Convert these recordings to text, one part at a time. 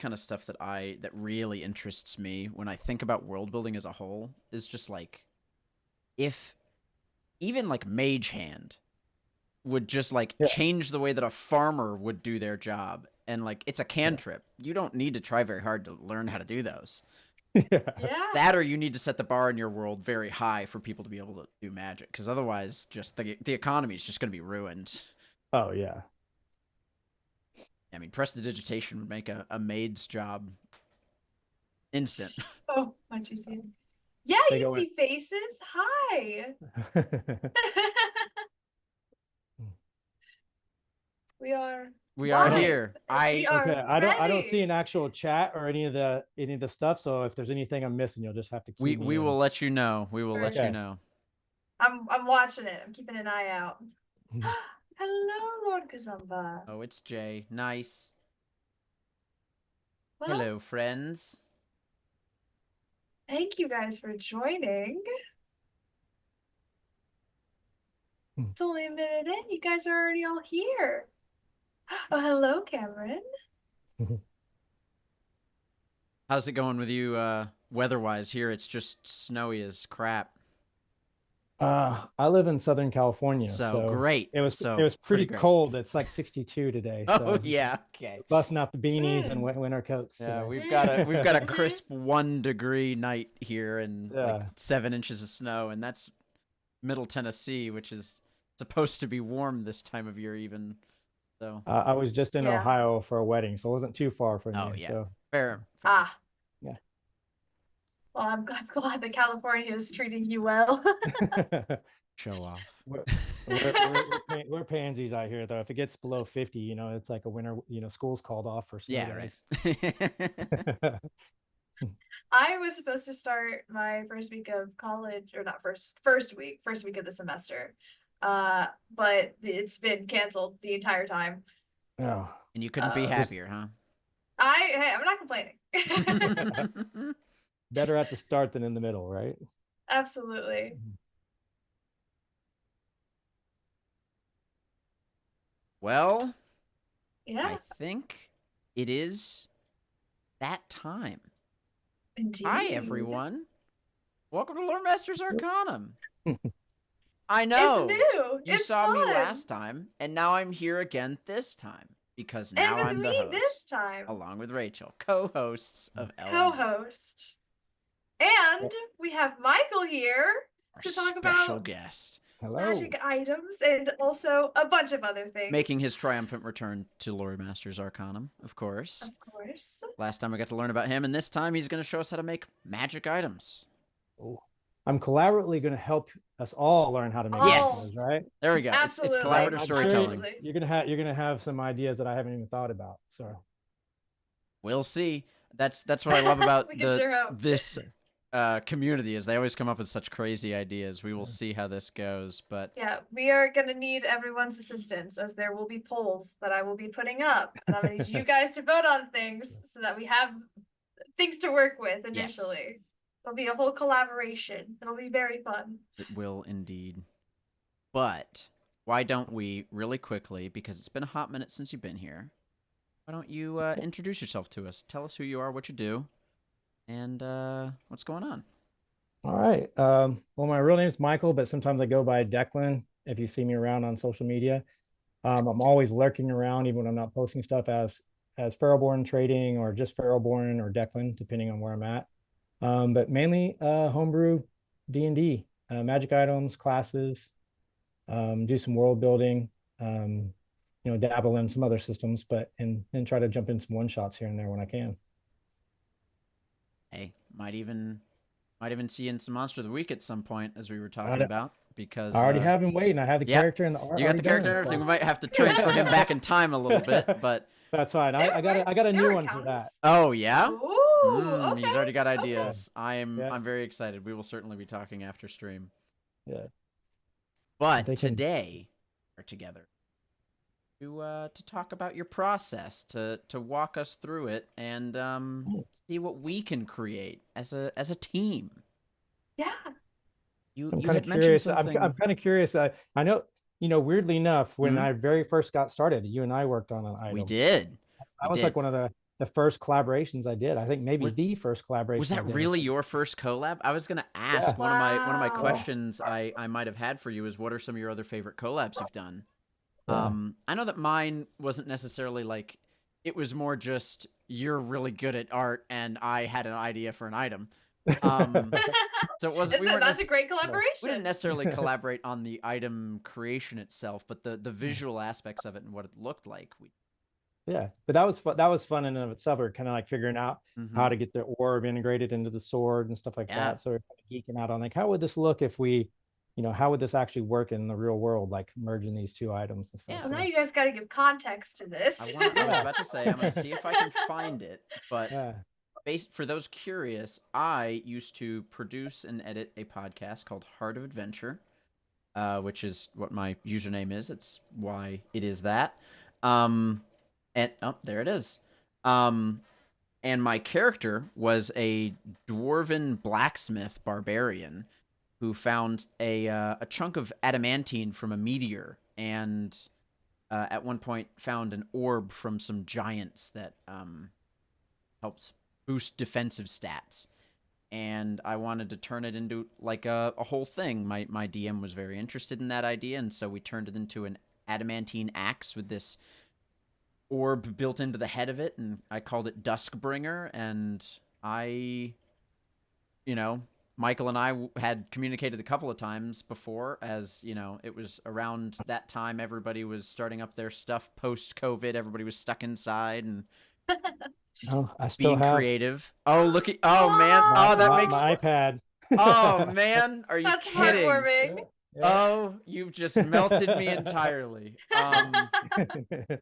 kind of stuff that really interests me when I think about world building as a whole is just like if even like Mage Hand would just like Yeah. change the way that a farmer would do their job. And like it's a cantrip. You don't need to try very hard to learn how to do those. Yeah. Yeah. That or you need to set the bar in your world very high for people to be able to do magic, because otherwise just the economy is just going to be ruined. Oh yeah. I mean, prestidigitation would make a maid's job instant. So much easier. Yeah, They you go in. see faces. Hi. We are We are live. here. We are Okay, I don't ready. see an actual chat or any of the stuff. So if there's anything I'm missing, you'll just have to We keep me we in. will let you know. We will let you Okay. know. I'm watching it. I'm keeping an eye out. Hello, Lord Kazumba. Oh, it's Jay. Nice. Well, Hello, friends. thank you guys for joining. It's only a minute in. You guys are already all here. Oh, hello, Cameron. How's it going with you weather-wise? Here it's just snowy as crap. I live in Southern California, So great. It was So pretty great. cold. It's like 62 today. So Oh yeah, okay. busting out the beanies and winter coats. Yeah, today. we've got a crisp 1 degree night here and like Yeah. 7 inches of snow, and that's Middle Tennessee, which is supposed to be warm this time of year even. So I was just in Yeah. Ohio for a wedding, so it wasn't too far from oh you. yeah, So fair. Ah, yeah. well, I'm glad that California is treating you well. Show off. we're pansies out here, though. If it gets below 50, it's like a winter. School's called off for snow Yeah, days. right. I was supposed to start my first week of college, or not first week of the semester. But it's been canceled the entire time. Oh. And you couldn't be happier, huh? Hey, I'm not complaining. Better at the start than in the middle, right? Absolutely. Well, Yeah, I think it is that time. indeed. Hi, everyone. Welcome to Loremaster's Arcanum. I know. It's new. You It's saw me fun. last time, and now I'm here again this time because And now with I'm the me host, this time. along with Rachel, co-hosts of LMA, Co-host. And we have Michael here our to talk special about guest, Hello. magic items and also a bunch of other things. making his triumphant return to Loremaster's Arcanum, of course. Of course. Last time I got to learn about him, and this time he's going to show us how to make magic items. Oh. I'm collaboratively going to help us all learn how to make Yes. those, right? There we go. Absolutely. It's collaborative I'm sure storytelling. Absolutely. You're gonna have some ideas that I haven't even thought about. So We'll see. That's what I love about We can sure hope. this community is they always come up with such crazy ideas. We will see how this goes, but Yeah, we are going to need everyone's assistance as there will be polls that I will be putting up. And I'm going to need you guys to vote on things so that we have things to work with initially. It'll be a whole collaboration. It'll be very fun. it will indeed. But why don't we really quickly, because it's been a hot minute since you've been here, why don't you introduce yourself to us? Tell us who you are, what you do, and what's going on. all right. Well, my real name is Michael, but sometimes I go by Declan if you see me around on social media. I'm always lurking around, even when I'm not posting stuff as Feralborn trading or just Feralborn or Declan, depending on where I'm at. But mainly homebrew D&D, magic items, classes, do some world building, dabble in some other systems, but and try to jump in some one shots here and there when I can. Hey, might even see you in some Monster of the Week at some point, as we were talking about. Because I already have him waiting. I have the yeah, character and the art. you got the character and everything. We might have to transfer him back in time a little bit, but that's fine. I got a new one for that. oh yeah. Ooh, okay. He's already got Okay. ideas. Yeah. I'm very excited. We will certainly be talking after stream. Yeah. But They can- today we're together to talk about your process, to walk us through it, and see what we can create as a team. Yeah. I'm You kind had of mentioned curious. something. I'm kind of curious. I know, weirdly enough, when Mhm. I very first got started, you and I worked on an item. We did. I was like one of the first collaborations I did. I think maybe Was- the first collaboration. Was I that did really your first collab? I was gonna ask. Yeah. One of my Wow. questions I might have had for you is what are some of your other favorite collabs you've done? Yeah. I know that mine wasn't necessarily like, it was more just you're really good at art and I had an idea for an item. So it wasn't. That's a great We didn't collaboration. necessarily collaborate on the item creation itself, but the visual aspects of it and what it looked like. Yeah, but that was fun. That was fun in and of itself. We're kind of like figuring out how to get the orb integrated into the sword and stuff like Yeah. that. So we're kind of geeking out on like, how would this look if we, how would this actually work in the real world, like merging these two items and stuff. Yeah, So, now you guys got to give context to this. I was about to say I'm gonna see if I can find it, but yeah. for those curious, I used to produce and edit a podcast called Heart of Adventure, which is what my username is. It's why it is that. And oh, there it is. And my character was a dwarven blacksmith barbarian who found a chunk of adamantine from a meteor, and at one point found an orb from some giants that helped boost defensive stats. And I wanted to turn it into like a whole thing. My DM was very interested in that idea, and so we turned it into an adamantine axe with this orb built into the head of it, and I called it Duskbringer. And Michael and I had communicated a couple of times before, as it was around that time everybody was starting up their stuff post-COVID. Everybody was stuck inside and Oh, I still being have creative. Oh, look at man. my, Oh, that my, makes my iPad. Oh man, are you That's kidding? heartwarming. Oh, you've just melted me entirely.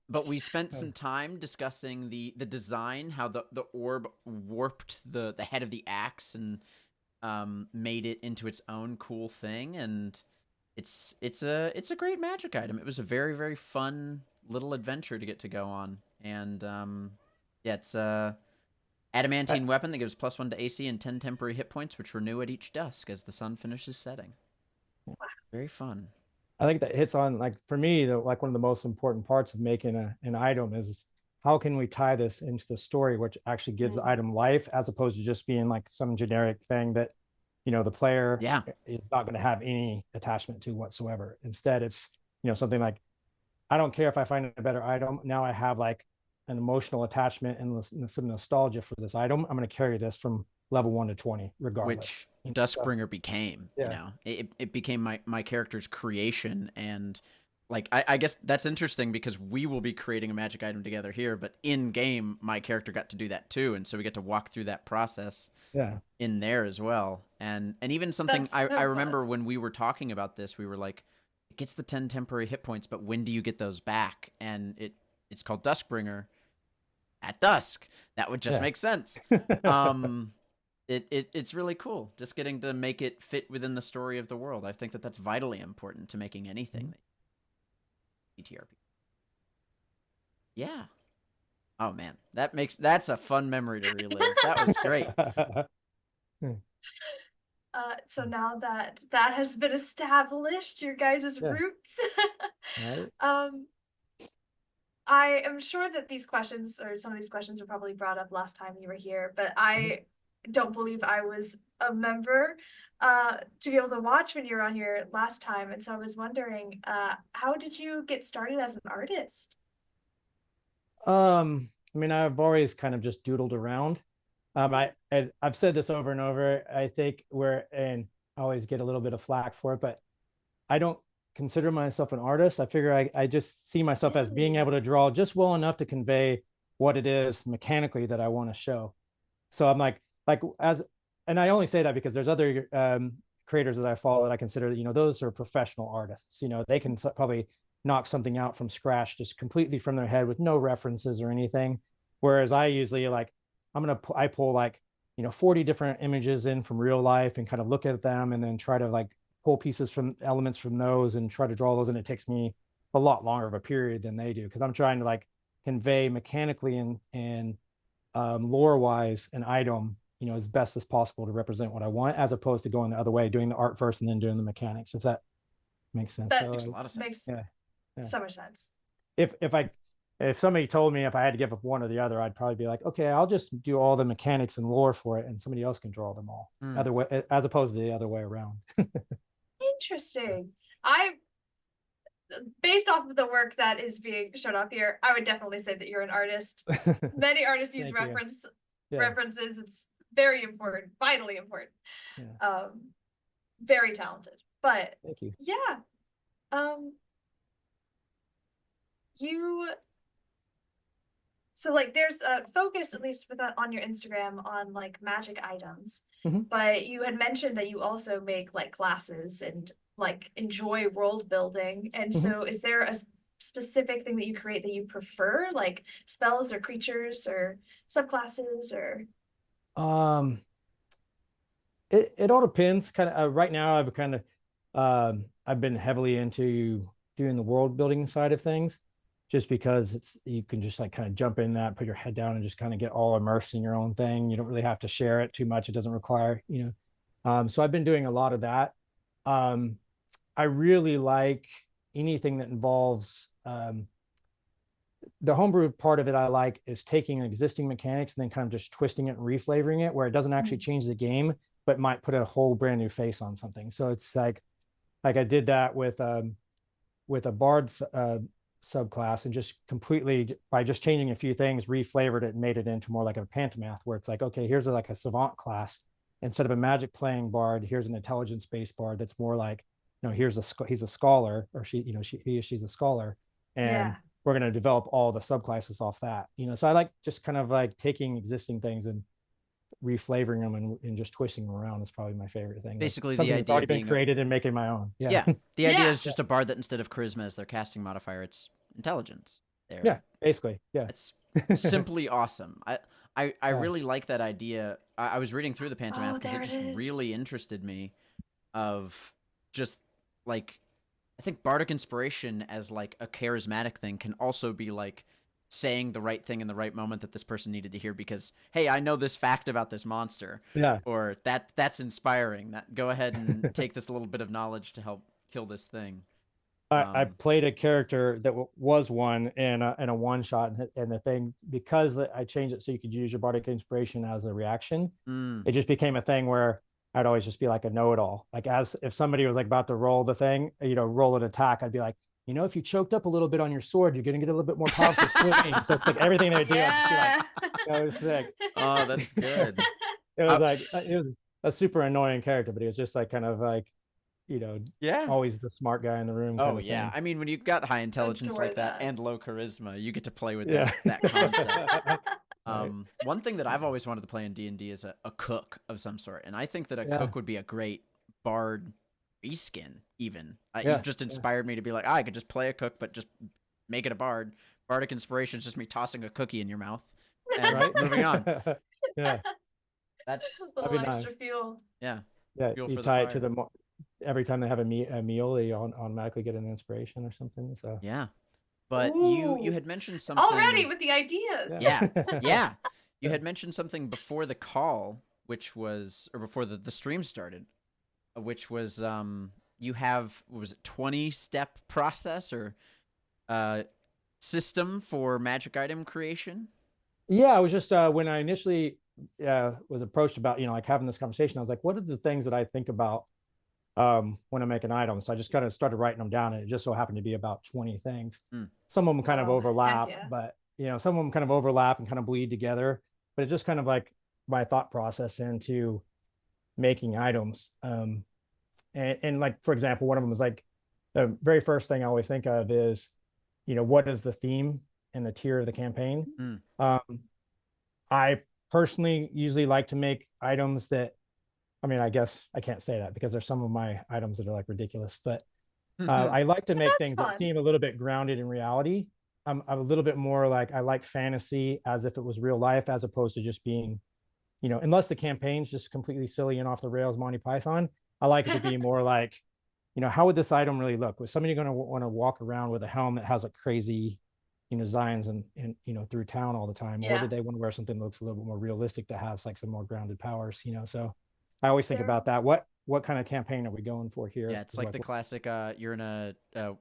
But we spent some time discussing the design, how the orb warped the head of the axe and made it into its own cool thing, and it's a great magic item. It was a very, very fun little adventure to get to go on, and yeah, it's adamantine weapon that gives +1 to AC and 10 temporary hit points, which renew at each dusk as the sun finishes setting. Very fun. I think that hits on, like, for me, like one of the most important parts of making an item is how can we tie this into the story, which actually gives the item life, as opposed to just being like some generic thing that the player is not going to have any attachment to whatsoever. Instead, it's something like, I don't care if I find a better item. Now I have like an emotional attachment and some nostalgia for this item. I'm going to carry this from level 1 to 20 regardless. Which Duskbringer became. It became my character's creation. And like I guess that's interesting because we will be creating a magic item together here, but in game my character got to do that too, and so we get to walk through that process in there as well. And even something I remember when we were talking about this, we were like, it gets the 10 temporary hit points, but when do you get those back? And it's called Duskbringer at dusk. That would just make sense. It's really cool just getting to make it fit within the story of the world. I think that's vitally important to making anything TTRP. Yeah. Oh man, that's a fun memory to relive. That was great. So now that has been established, your guys' roots. Right. I am sure that these questions, or some of these questions, were probably brought up last time you were here, but I don't believe I was a member to be able to watch when you were on here last time, and so I was wondering, how did you get started as an artist? I mean, I've always kind of just doodled around. I've said this over and over. I think and I always get a little bit of flack for it, but I don't consider myself an artist. I figure I just see myself as being able to draw just well enough to convey what it is mechanically that I want to show. So I'm like and I only say that because there's other creators that I follow that I consider, those are professional artists. They can probably knock something out from scratch, just completely from their head with no references or anything. Whereas I usually I pull like 40 different images in from real life and kind of look at them and then try to like pull pieces from elements from those and try to draw those. And it takes me a lot longer of a period than they do, because I'm trying to like convey mechanically and lore wise an item as best as possible to represent what I want, as opposed to going the other way, doing the art first and then doing the mechanics, if that makes sense. That makes a lot of sense. Makes so much sense. If if somebody told me if I had to give up one or the other, I'd probably be like, okay, I'll just do all the mechanics and lore for it, and somebody else can draw them all. Other way, as opposed to the other way around. Interesting. I, based off of the work that is being shown off here, I would definitely say that you're an artist. Many artists use Thank you. Yeah. references. It's very important, vitally important. Yeah. Very talented. But Thank you. yeah. So like there's a focus, at least with on your Instagram, on like magic items. But you had mentioned that you also make like classes and like enjoy world building. And so is there a specific thing that you create that you prefer, like spells or creatures or subclasses or? It all depends. Kind of right now, I've been heavily into doing the world building side of things, just because you can just like kind of jump in that, put your head down, and just kind of get all immersed in your own thing. You don't really have to share it too much. It doesn't require, so I've been doing a lot of that. I really like anything that involves the homebrew part of it. I like is taking existing mechanics and then kind of just twisting it and reflavoring it, where it doesn't actually change the game, but might put a whole brand new face on something. So it's like I did that with a bard's subclass, and just completely, by just changing a few things, reflavored it and made it into more like a pentamath, where it's like, okay, here's like a savant class instead of a magic playing bard. Here's an intelligence based bard that's more like, he's a scholar, or she's a scholar, and we're going to develop all the subclasses off that. So I like just kind of like taking existing things and reflavoring them and just twisting them around is probably my favorite thing. Basically, something the that's idea already been being created and making my own. Yeah. The idea Yeah. is just a bard that instead of charisma as their casting modifier, it's intelligence. There. Yeah, basically. Yeah. It's simply awesome. I really like that idea. I was reading through the Pantamath because it just really interested me, of just like, I think bardic inspiration as like a charismatic thing can also be like saying the right thing in the right moment that this person needed to hear, because, hey, I know this fact about this monster. Yeah. Or that's inspiring. That go ahead and take this little bit of knowledge to help kill this thing. I played a character that was one in a one shot, and the thing, because I changed it so you could use your bardic inspiration as a reaction, it just became a thing where I'd always just be like a know-it-all. Like, as if somebody was like about to roll the thing, roll an attack, I'd be like, if you choked up a little bit on your sword, you're gonna get a little bit more powerful swing. So it's like everything they do, Yeah. it was sick. Oh, that's good. It was it was a super annoying character, but he was just like kind of like, Yeah. always the smart guy in the room. Oh yeah. I mean, when you've got high intelligence Adore like that that. and low charisma, you get to play with Yeah. that concept. Right. One thing that I've always wanted to play in D&D is a cook of some sort, and I think that a Yeah. cook would be a great bard reskin. Even Yeah. you've just inspired me to be like, I could just play a cook, but just make it a bard. Bardic inspiration is just me tossing a cookie in your mouth and Right. moving on. Yeah. That's a little that'd be extra nice. fuel. yeah. Yeah. Fuel You for the tie it to fire. the every time they have a meal, they automatically get an inspiration or something. So Yeah. But you Ooh. had mentioned something Already with the ideas. Yeah. Yeah. You had mentioned something before the call, which was, or before the stream started, which was you have, what was it, 20-step process or system for magic item creation? Yeah, I was just when I initially was approached about like having this conversation, I was like, what are the things that I think about when I make an item? So I just kind of started writing them down, and it just so happened to be about 20 things. Some of them kind of overlap, yeah. but some of them kind of overlap and kind of bleed together. But it's just kind of like my thought process into making items. And like, for example, one of them was like, the very first thing I always think of is, what is the theme and the tier of the campaign? I personally usually like to make items that, I mean, I guess I can't say that because there's some of my items that are like ridiculous, but I like to make things that seem a little bit grounded in reality. I'm a little bit more like, I like fantasy as if it was real life, as opposed to just being, unless the campaign's just completely silly and off the rails Monty Python, I like it to be more like, how would this item really look? Was somebody going to want to walk around with a helm that has a crazy, Zions and through town all the time? Or Yeah. did they want to wear something that looks a little bit more realistic, that has like some more grounded powers, so I always think There- about that. What kind of campaign are we going for here? Yeah, it's Is like the classic. You're in a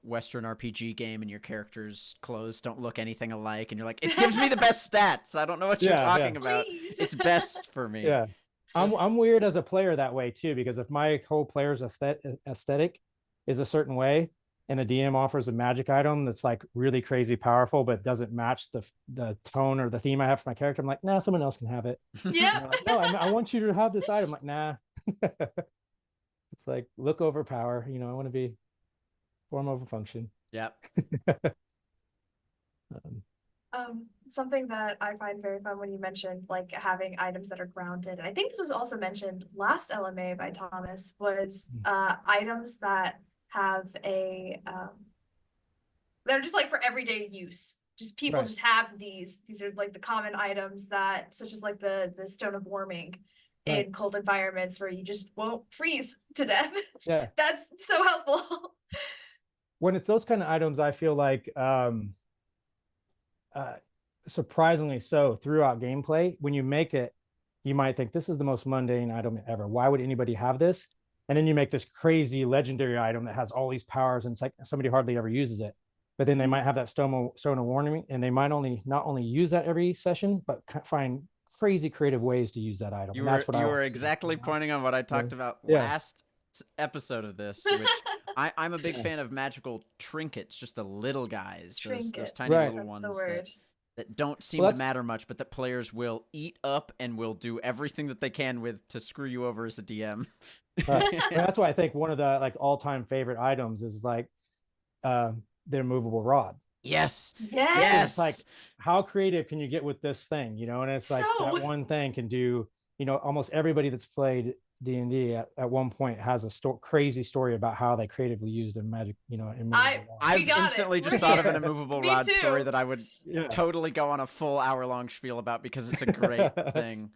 Western RPG game, and your character's clothes don't look anything alike, and you're like, "It gives me the best stats." I don't know what you're Yeah, yeah. talking about. Please. It's best for me. Yeah. I'm weird as a player that way too, because if my whole player's aesthetic is a certain way and the DM offers a magic item that's like really crazy powerful but doesn't match the tone or the theme I have for my character, I'm like, nah, someone else can have it. And Yep. they're like, no, I want you to have this item. I'm like, nah. It's like look over power. I want to be form over function. Yep. Something that I find very fun when you mentioned like having items that are grounded. I think this was also mentioned last LMA by Thomas, was items that have they're just like for everyday use. Just people Right. just have these. These are like the common items that, such as like the Stone of Warming Right. in cold environments where you just won't freeze to death. Yeah. That's so helpful. When it's those kind of items, I feel like surprisingly so throughout gameplay, when you make it, you might think this is the most mundane item ever. Why would anybody have this? And then you make this crazy legendary item that has all these powers, and it's like somebody hardly ever uses it. But then they might have that stone of warning, and they might not only use that every session, but find crazy creative ways to use that item. You And that's what I were want to see, exactly pointing on what I talked about Yeah. last episode of this, which I'm a big fan of magical trinkets, just the little guys, those Trinkets. tiny Right. little That's ones the word. that don't seem Well, to matter much, but that players will eat up and will do everything that they can with to screw you over as a DM. Right. And that's why I think one of the like all-time favorite items is like the immovable rod. Yes. Yes. It's like, how creative can you get with this thing? And it's like So- that one thing can do, almost everybody that's played D&D at one point has a crazy story about how they creatively used a magic, immovable rod. I've got it. instantly just We're thought of an here. immovable Me rod too. story that I would Yeah. totally go on a full hour-long spiel about because it's a great thing.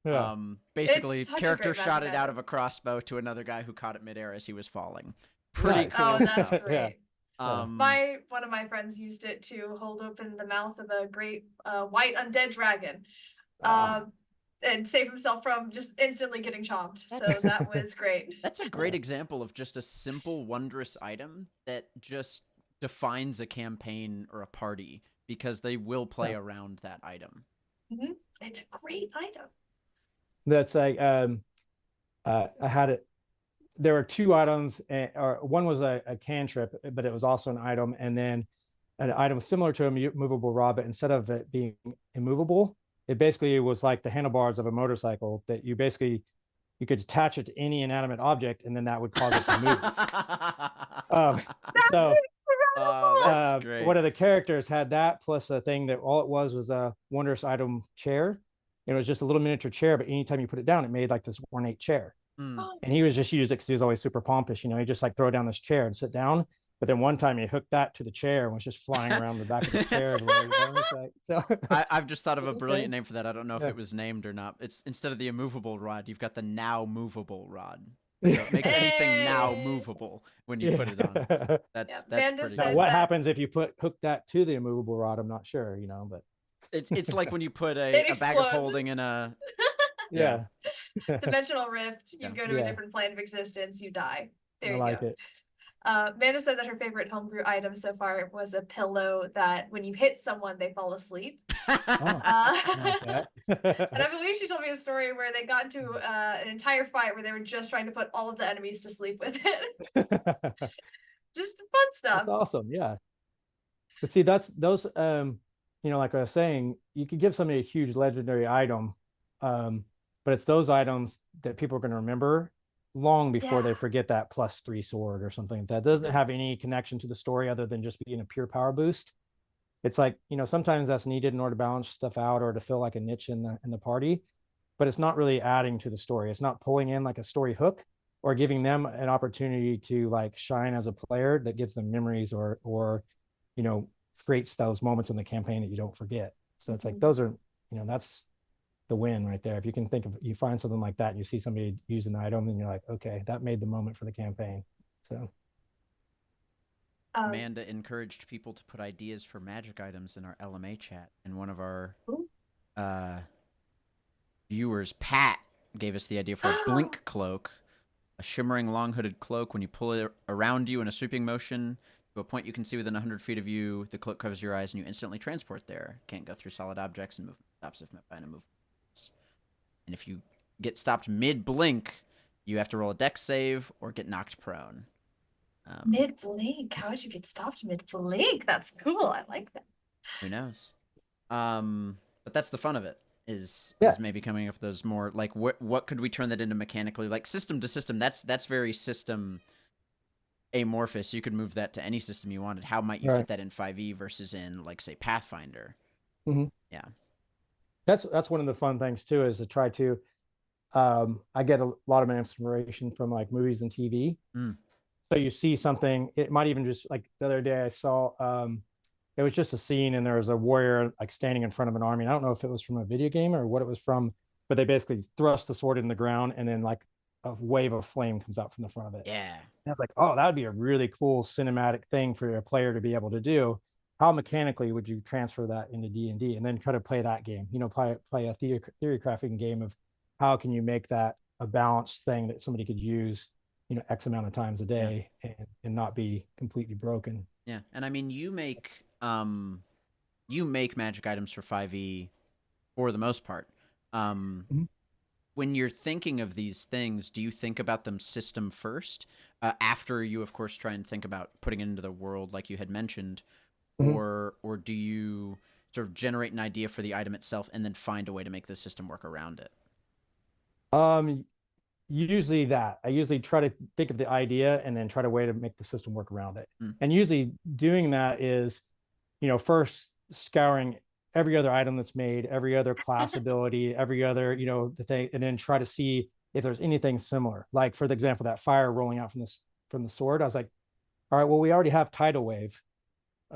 Yeah. Basically, It's such a character great magic shot it out item. of a crossbow to another guy who caught it midair as he was falling. Pretty Nice. cool Oh, that's stuff. great. Yeah. One of my friends used it to hold open the mouth of a great white undead dragon, and save himself from just instantly getting chomped. So that was great. That's a great example of just a simple, wondrous item that just defines a campaign or a party because they will play around that item. It's a great item. That's like I had it. There were two items, or one was a cantrip, but it was also an item, and then an item similar to a movable rod, but instead of it being immovable, it basically was like the handlebars of a motorcycle that you could attach it to any inanimate object, and then that would cause it to move. So that's great. one of the characters had that plus a thing that all it was a wondrous item chair. It was just a little miniature chair, but anytime you put it down, it made like this ornate chair. And he was just used it because he was always super pompous. He just like throw down this chair and sit down. But then one time he hooked that to the chair and was just flying around the back of the chair. I've just thought of a brilliant name for that. I don't know if it was named or not. It's instead of the immovable rod, you've got the now movable rod. So it makes anything now movable when you put it on. That's Amanda pretty said good. What that- happens if you hook that to the immovable rod? I'm not sure, but It's like when you put a It bag of explodes. holding in a yeah. Dimensional rift. You go to a Yeah. different plane of existence. You die. There I you like go. it. Amanda said that her favorite homebrew item so far was a pillow that when you hit someone, they fall asleep. I like that. And I believe she told me a story where they got into an entire fight where they were just trying to put all of the enemies to sleep with it. Just fun stuff. That's awesome. Yeah. But see, that's those, like I was saying, you could give somebody a huge legendary item, but it's those items that people are going to remember long before they Yeah. forget that +3 sword or something that doesn't have any connection to the story other than just being a pure power boost. It's like, sometimes that's needed in order to balance stuff out or to fill like a niche in the party, but it's not really adding to the story. It's not pulling in like a story hook or giving them an opportunity to like shine as a player that gives them memories or creates those moments in the campaign that you don't forget. So it's like those are, that's the win right there. If you can you find something like that, and you see somebody use an item, and you're like, okay, that made the moment for the campaign. So Amanda encouraged people to put ideas for magic items in our LMA chat, and one of our viewers, Pat, gave us the idea for a blink cloak, a shimmering long-hooded cloak. When you pull it around you in a sweeping motion to a point you can see within 100 feet of you, the cloak covers your eyes and you instantly transport there. Can't go through solid objects, and movement stops if met by an movement. And if you get stopped mid-blink, you have to roll a dex save or get knocked prone. Mid-blink? How would you get stopped mid-blink? That's cool. I like that. Who knows? But that's the fun of it. Is Yeah. maybe coming up with those more like what could we turn that into mechanically, like system to system. That's very system amorphous. You could move that to any system you wanted. How might you fit that in 5e versus in, like, say, Pathfinder? Yeah, that's one of the fun things too, is to try to I get a lot of my inspiration from like movies and TV. So you see something, it might even just, like the other day I saw it was just a scene and there was a warrior like standing in front of an army. I don't know if it was from a video game or what it was from, but they basically thrust the sword in the ground and then like a wave of flame comes out from the front of it. yeah. And I was like, oh, that would be a really cool cinematic thing for a player to be able to do. How mechanically would you transfer that into D&D and then try to play that game? You know, play a theory crafting game of how can you make that a balanced thing that somebody could use, you know, X amount of times a day and not be completely broken. Yeah, and I mean, you make magic items for 5e for the most part. When you're thinking of these things, do you think about them system first, after you, of course, try and think about putting it into the world like you had mentioned, or do you sort of generate an idea for the item itself and then find a way to make the system work around it? Usually that. I usually try to think of the idea and then try to way to make the system work around it. And usually doing that is, you know, first scouring every other item that's made, every other class ability, every other, you know, the thing, and then try to see if there's anything similar. Like for the example, that fire rolling out from the sword, I was like, all right, well, we already have Tidal Wave,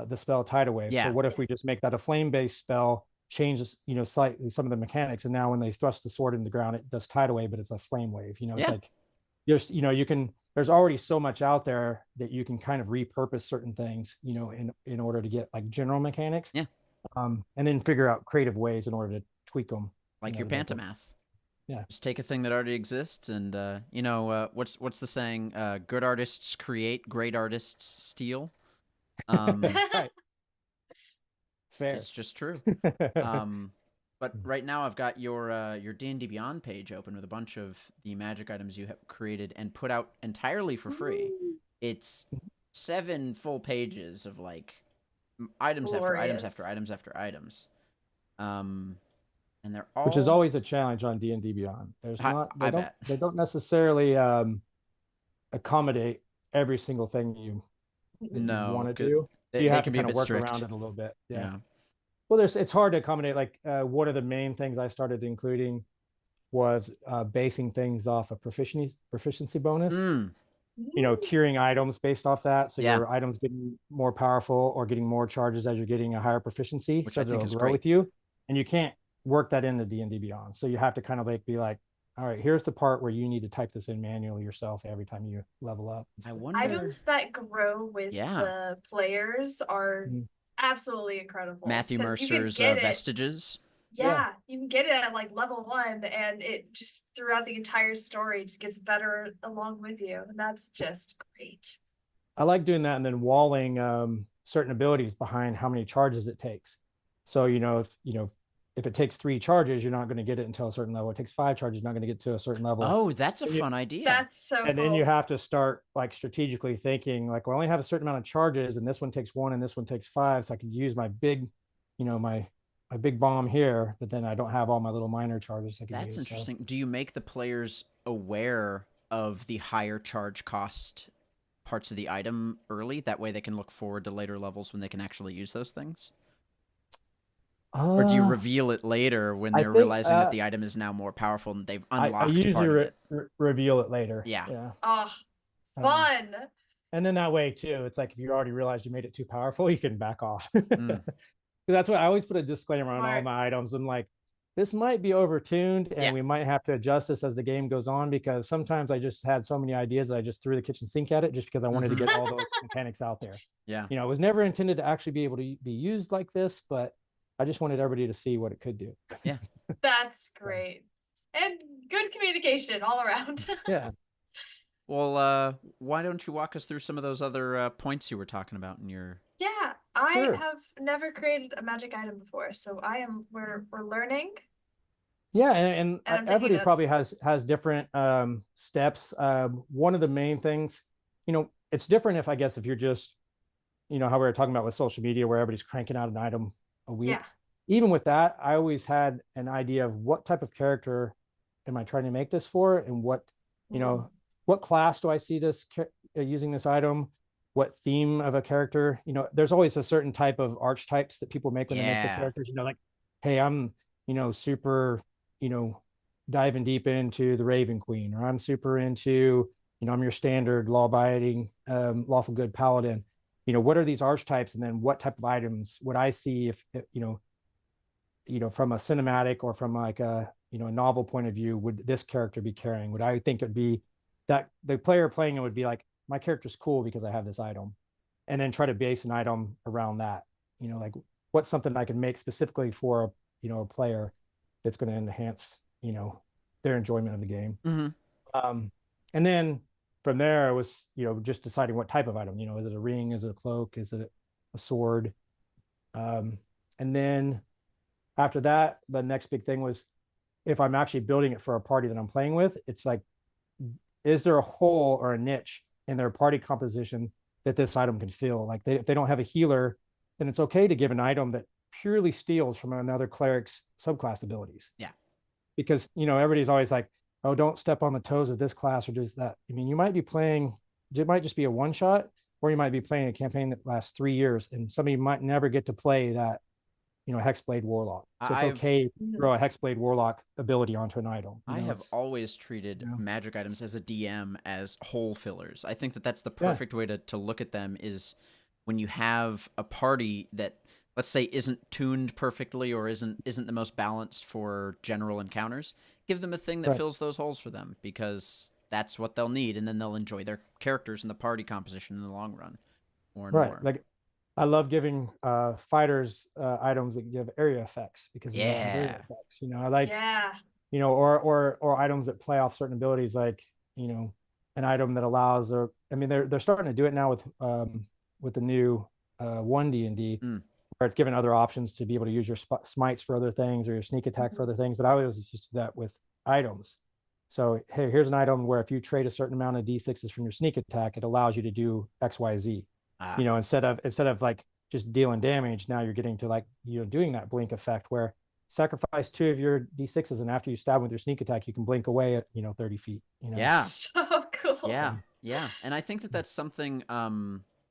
the spell Tidal Wave. Yeah. So what if we just make that a flame-based spell, changes, you know, slightly some of the mechanics, and now when they thrust the sword in the ground, it does Tidal Wave, but it's a flame wave. You know, it's like there's, you know, you can, there's already so much out there that you can kind of repurpose certain things, you know, in order to get like general mechanics. And then figure out creative ways in order to tweak them. Like your Pantomath. Yeah. Just take a thing that already exists and, you know, what's the saying? Good artists create, great artists steal. Right. It's just true. But right now I've got your D&D Beyond page open with a bunch of the magic items you have created and put out entirely for free. It's 7 full pages of like items after items after items after items. And they're all, which is always a challenge on D&D Beyond. There's they don't necessarily accommodate every single thing you want to do. So you have to kind of work around it a little bit. Yeah. Well, it's hard to accommodate. Like one of the main things I started including was basing things off a proficiency bonus. You know, tiering items based off that. So your items getting more powerful or getting more charges as you're getting a higher proficiency. Which so I think they'll is grow great. with you. And you can't work that into D&D Beyond. So you have to kind of like be like, all right, here's the part where you need to type this in manually yourself every time you level up. I wonder... Items that grow with the players are absolutely incredible. Matthew Mercer's Vestiges. Yeah, you can get it at like level 1 and it just throughout the entire story just gets better along with you. And that's just great. I like doing that and then walling certain abilities behind how many charges it takes. So, if it takes 3 charges, you're not going to get it until a certain level. It takes 5 charges, you're not going to get to a certain level. Oh, that's a fun idea. That's so cool. And then you have to start like strategically thinking like, well, I only have a certain amount of charges and this one takes 1 and this one takes 5. So I could use my big, my big bomb here, but then I don't have all my little minor charges I can use. That's interesting. So. Do you make the players aware of the higher charge cost parts of the item early? That way they can look forward to later levels when they can actually use those things? Or do you reveal it later when they're realizing that the item is now more powerful and they've unlocked I usually part of it? Reveal it later. Yeah. Oh, fun. And then that way too, it's like if you already realized you made it too powerful, you can back off. That's why I always put a disclaimer on all my items. I'm like, this might be overtuned and we might have to adjust this as the game goes on, because sometimes I just had so many ideas that I just threw the kitchen sink at it just because I wanted to get all those mechanics out there. Yeah. It was never intended to actually be able to be used like this, but I just wanted everybody to see what it could do. Yeah. That's great. and good communication all around. Yeah. Well, why don't you walk us through some of those other points you were talking about in your? Yeah, I Sure. have never created a magic item before, so we're learning Yeah, and I'm taking everybody probably notes. has different steps. One of the main things, it's different if I guess if you're just, how we were talking about with social media where everybody's cranking out an item a Yeah. week. Even with that, I always had an idea of what type of character am I trying to make this for, and Mm. what class do I see this using this item? What theme of a character? There's always a certain type of archetypes that people make when they make the Yeah. characters. Like, hey, I'm super, you know, diving deep into the Raven Queen, or I'm super into, I'm your standard law-abiding, lawful good paladin. What are these archetypes, and then what type of items would I see if from a cinematic or from like a novel point of view, would this character be carrying? Would I think it'd be that the player playing it would be like, my character's cool because I have this item, and then try to base an item around that. Like what's something I can make specifically for a player that's going to enhance their enjoyment of the game. Mm-hmm. And then from there, it was just deciding what type of item. Is it a ring? Is it a cloak? Is it a sword? And then after that, the next big thing was, if I'm actually building it for a party that I'm playing with, it's like, is there a hole or a niche in their party composition that this item can fill? Like if they don't have a healer, then it's okay to give an item that purely steals from another cleric's subclass abilities. Yeah. Because, everybody's always like, oh, don't step on the toes of this class or just that. I mean, you might be playing, it might just be a one shot, or you might be playing a campaign that lasts 3 years, and somebody might never get to play that Hexblade Warlock. So it's okay to throw a Hexblade Warlock ability onto an item. I have always treated magic items as a DM as hole fillers. I think that that's the perfect way to look at them, is when you have a party that, let's say, isn't tuned perfectly or isn't the most balanced for general encounters, give them a thing that fills those holes for them, because that's what they'll need, and then they'll enjoy their characters and the party composition in the long run more and more. Like, I love giving fighters items that give area effects, because area effects. I like or items that play off certain abilities, like an item that allows, or I mean they're starting to do it now with the new 1D&D, where it's given other options to be able to use your smites for other things, or your sneak attack for other things. But I always used to do that with items. So hey, here's an item where if you trade a certain amount of d6s from your sneak attack, it allows you to do XYZ. Instead of like just dealing damage, now you're getting to like doing that blink effect, where sacrifice 2 of your d6s, and after you stab with your sneak attack, you can blink away at 30 feet. Yeah, so cool. Yeah, and I think that that's something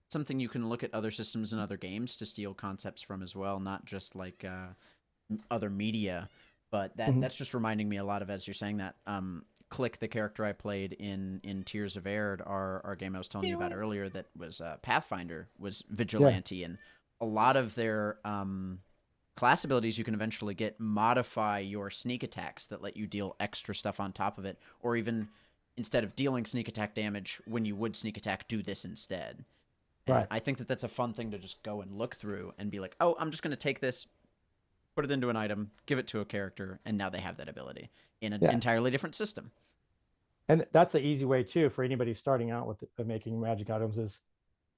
something you can look at other systems and other games to steal concepts from as well, not just like other media. But that's just reminding me a lot of, as you're saying that, Click, the character I played in Tears of Aird, our game I was telling you about earlier, that was Pathfinder, was Vigilante, and a lot of their class abilities you can eventually get modify your sneak attacks that let you deal extra stuff on top of it, or even instead of dealing sneak attack damage when you would sneak attack, do this instead. And I think that that's a fun thing to just go and look through and be like, oh, I'm just going to take this, put it into an item, give it to a character, and now they have that ability in an entirely different system. And that's the easy way too for anybody starting out with making magic items, is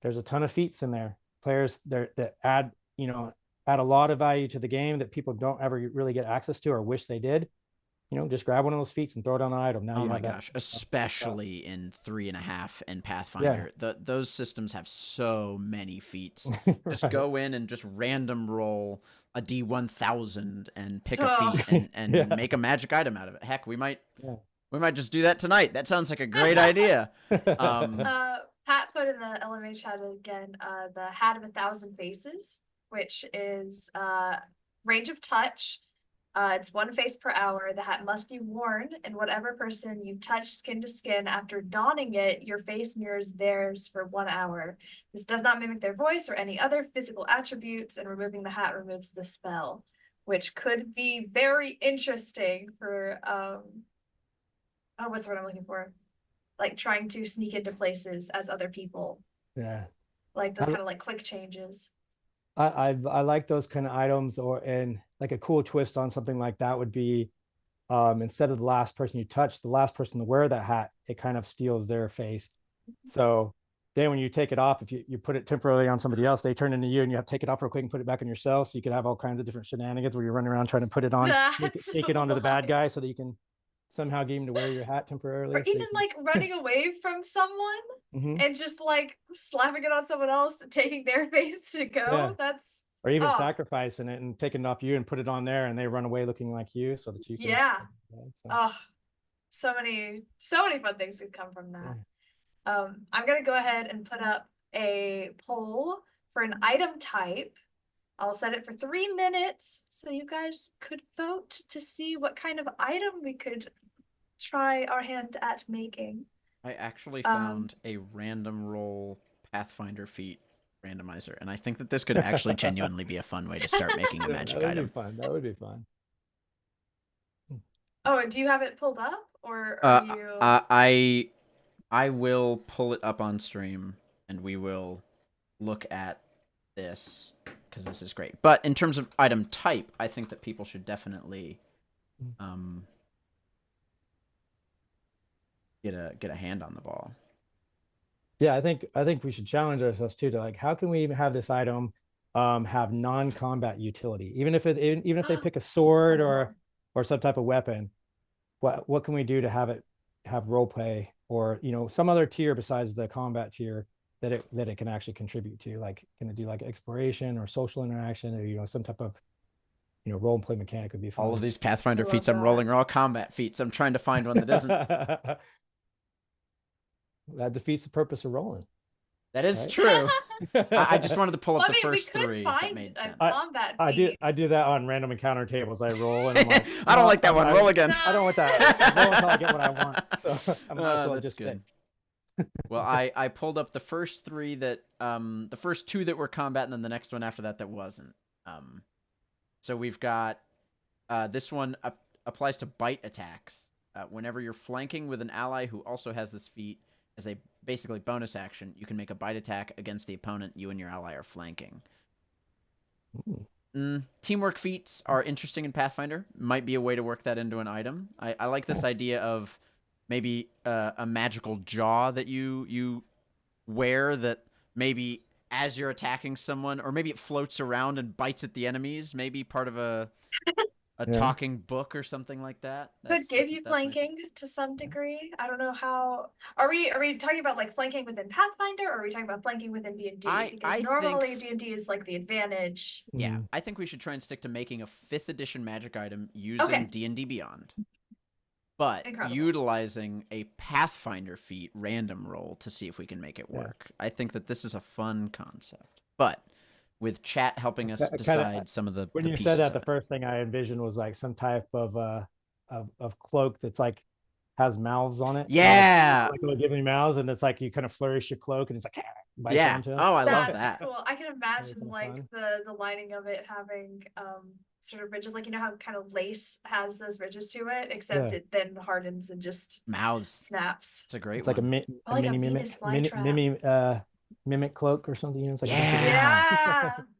there's a ton of feats in there. Players there that add a lot of value to the game that people don't ever really get access to or wish they did. Just grab one of those feats and throw it on an item. Now, oh my gosh, especially in 3.5 and Pathfinder, those systems have so many feats. Just go in and just random roll a D1000 and pick a feat and make a magic item out of it. Heck, we might just do that tonight. That sounds like a great idea. Pat put in the LMA chat again, the Hat of 1,000 Faces, which is range of touch. It's 1 face per hour. The hat must be worn, and whatever person you touch skin to skin after donning it, your face mirrors theirs for 1 hour. This does not mimic their voice or any other physical attributes, and removing the hat removes the spell, which could be very interesting for what's the word I'm looking for? Like trying to sneak into places as other people. Yeah. Like those kind of like quick changes. I like those kind of items, and like a cool twist on something like that would be, instead of the last person you touch, the last person to wear that hat, it kind of steals their face. So then when you take it off, if you put it temporarily on somebody else, they turn into you, and you have to take it off real quick and put it back on yourself. So you could have all kinds of different shenanigans where you're running around trying to put it on, sneak it onto the bad guy so that you can somehow get him to wear your hat temporarily. Or even like running away from someone and just like slapping it on someone else, taking their face to go. Yeah. That's or even sacrificing it and taking it off you and put it on there, and they run away looking like you so that you can. Yeah. So. Oh, so many fun things could come from that. I'm gonna go ahead and put up a poll for an item type. I'll set it for 3 minutes so you guys could vote to see what kind of item we could try our hand at making. I actually found a random roll Pathfinder feat randomizer, and I think that this could actually genuinely be a fun way to start making a magic item. That would be fun. Oh, and do you have it pulled up, or are you? I will pull it up on stream, and we will look at this because this is great. But in terms of item type, I think that people should definitely get a hand on the ball. Yeah, I think we should challenge ourselves too to like, how can we have this item have non-combat utility, even if they pick a sword or some type of weapon. What can we do to have it have role play, or some other tier besides the combat tier that it can actually contribute to? Like, can it do like exploration or social interaction, or some type of role play mechanic would be fun. All of these Pathfinder feats I'm rolling are all combat feats. I'm trying to find one that isn't. That defeats the purpose of rolling. That is true. I just wanted to pull up the first three that made sense. I do that on random encounter tables. I roll and I'm like, I don't like that one. Roll again. I don't want that. Roll until I get what I want. So I might as well just good. Well, I pulled up the first three that the first two that were combat, and then the next one after that wasn't. So we've got this one applies to bite attacks. Whenever you're flanking with an ally who also has this feat, as a basically bonus action, you can make a bite attack against the opponent you and your ally are flanking. Teamwork feats are interesting in Pathfinder. Might be a way to work that into an item. I like this idea of maybe a magical jaw that you wear that maybe as you're attacking someone, or maybe it floats around and bites at the enemies, maybe part of a talking book or something like that. Could give you flanking to some degree. I don't know how. Are we talking about like flanking within Pathfinder, or are we talking about flanking within D&D? Because normally D&D is like the advantage. Yeah, I think we should try and stick to making a 5th edition magic item using D&D Beyond. But utilizing a Pathfinder feat random roll to see if we can make it work. I think that this is a fun concept. But with chat helping us decide some of the when you said that, the first thing I envisioned was like some type of cloak that's like has mouths on it. Yeah, like giving mouths, and it's like you kind of flourish your cloak, and it's like onto it. Oh, I love that. That's cool. I can imagine like the lining of it having sort of ridges, like how kind of lace has those ridges to it, except it then hardens and just mouths snaps. It's a great one. Like a mini mimic cloak or something. It's like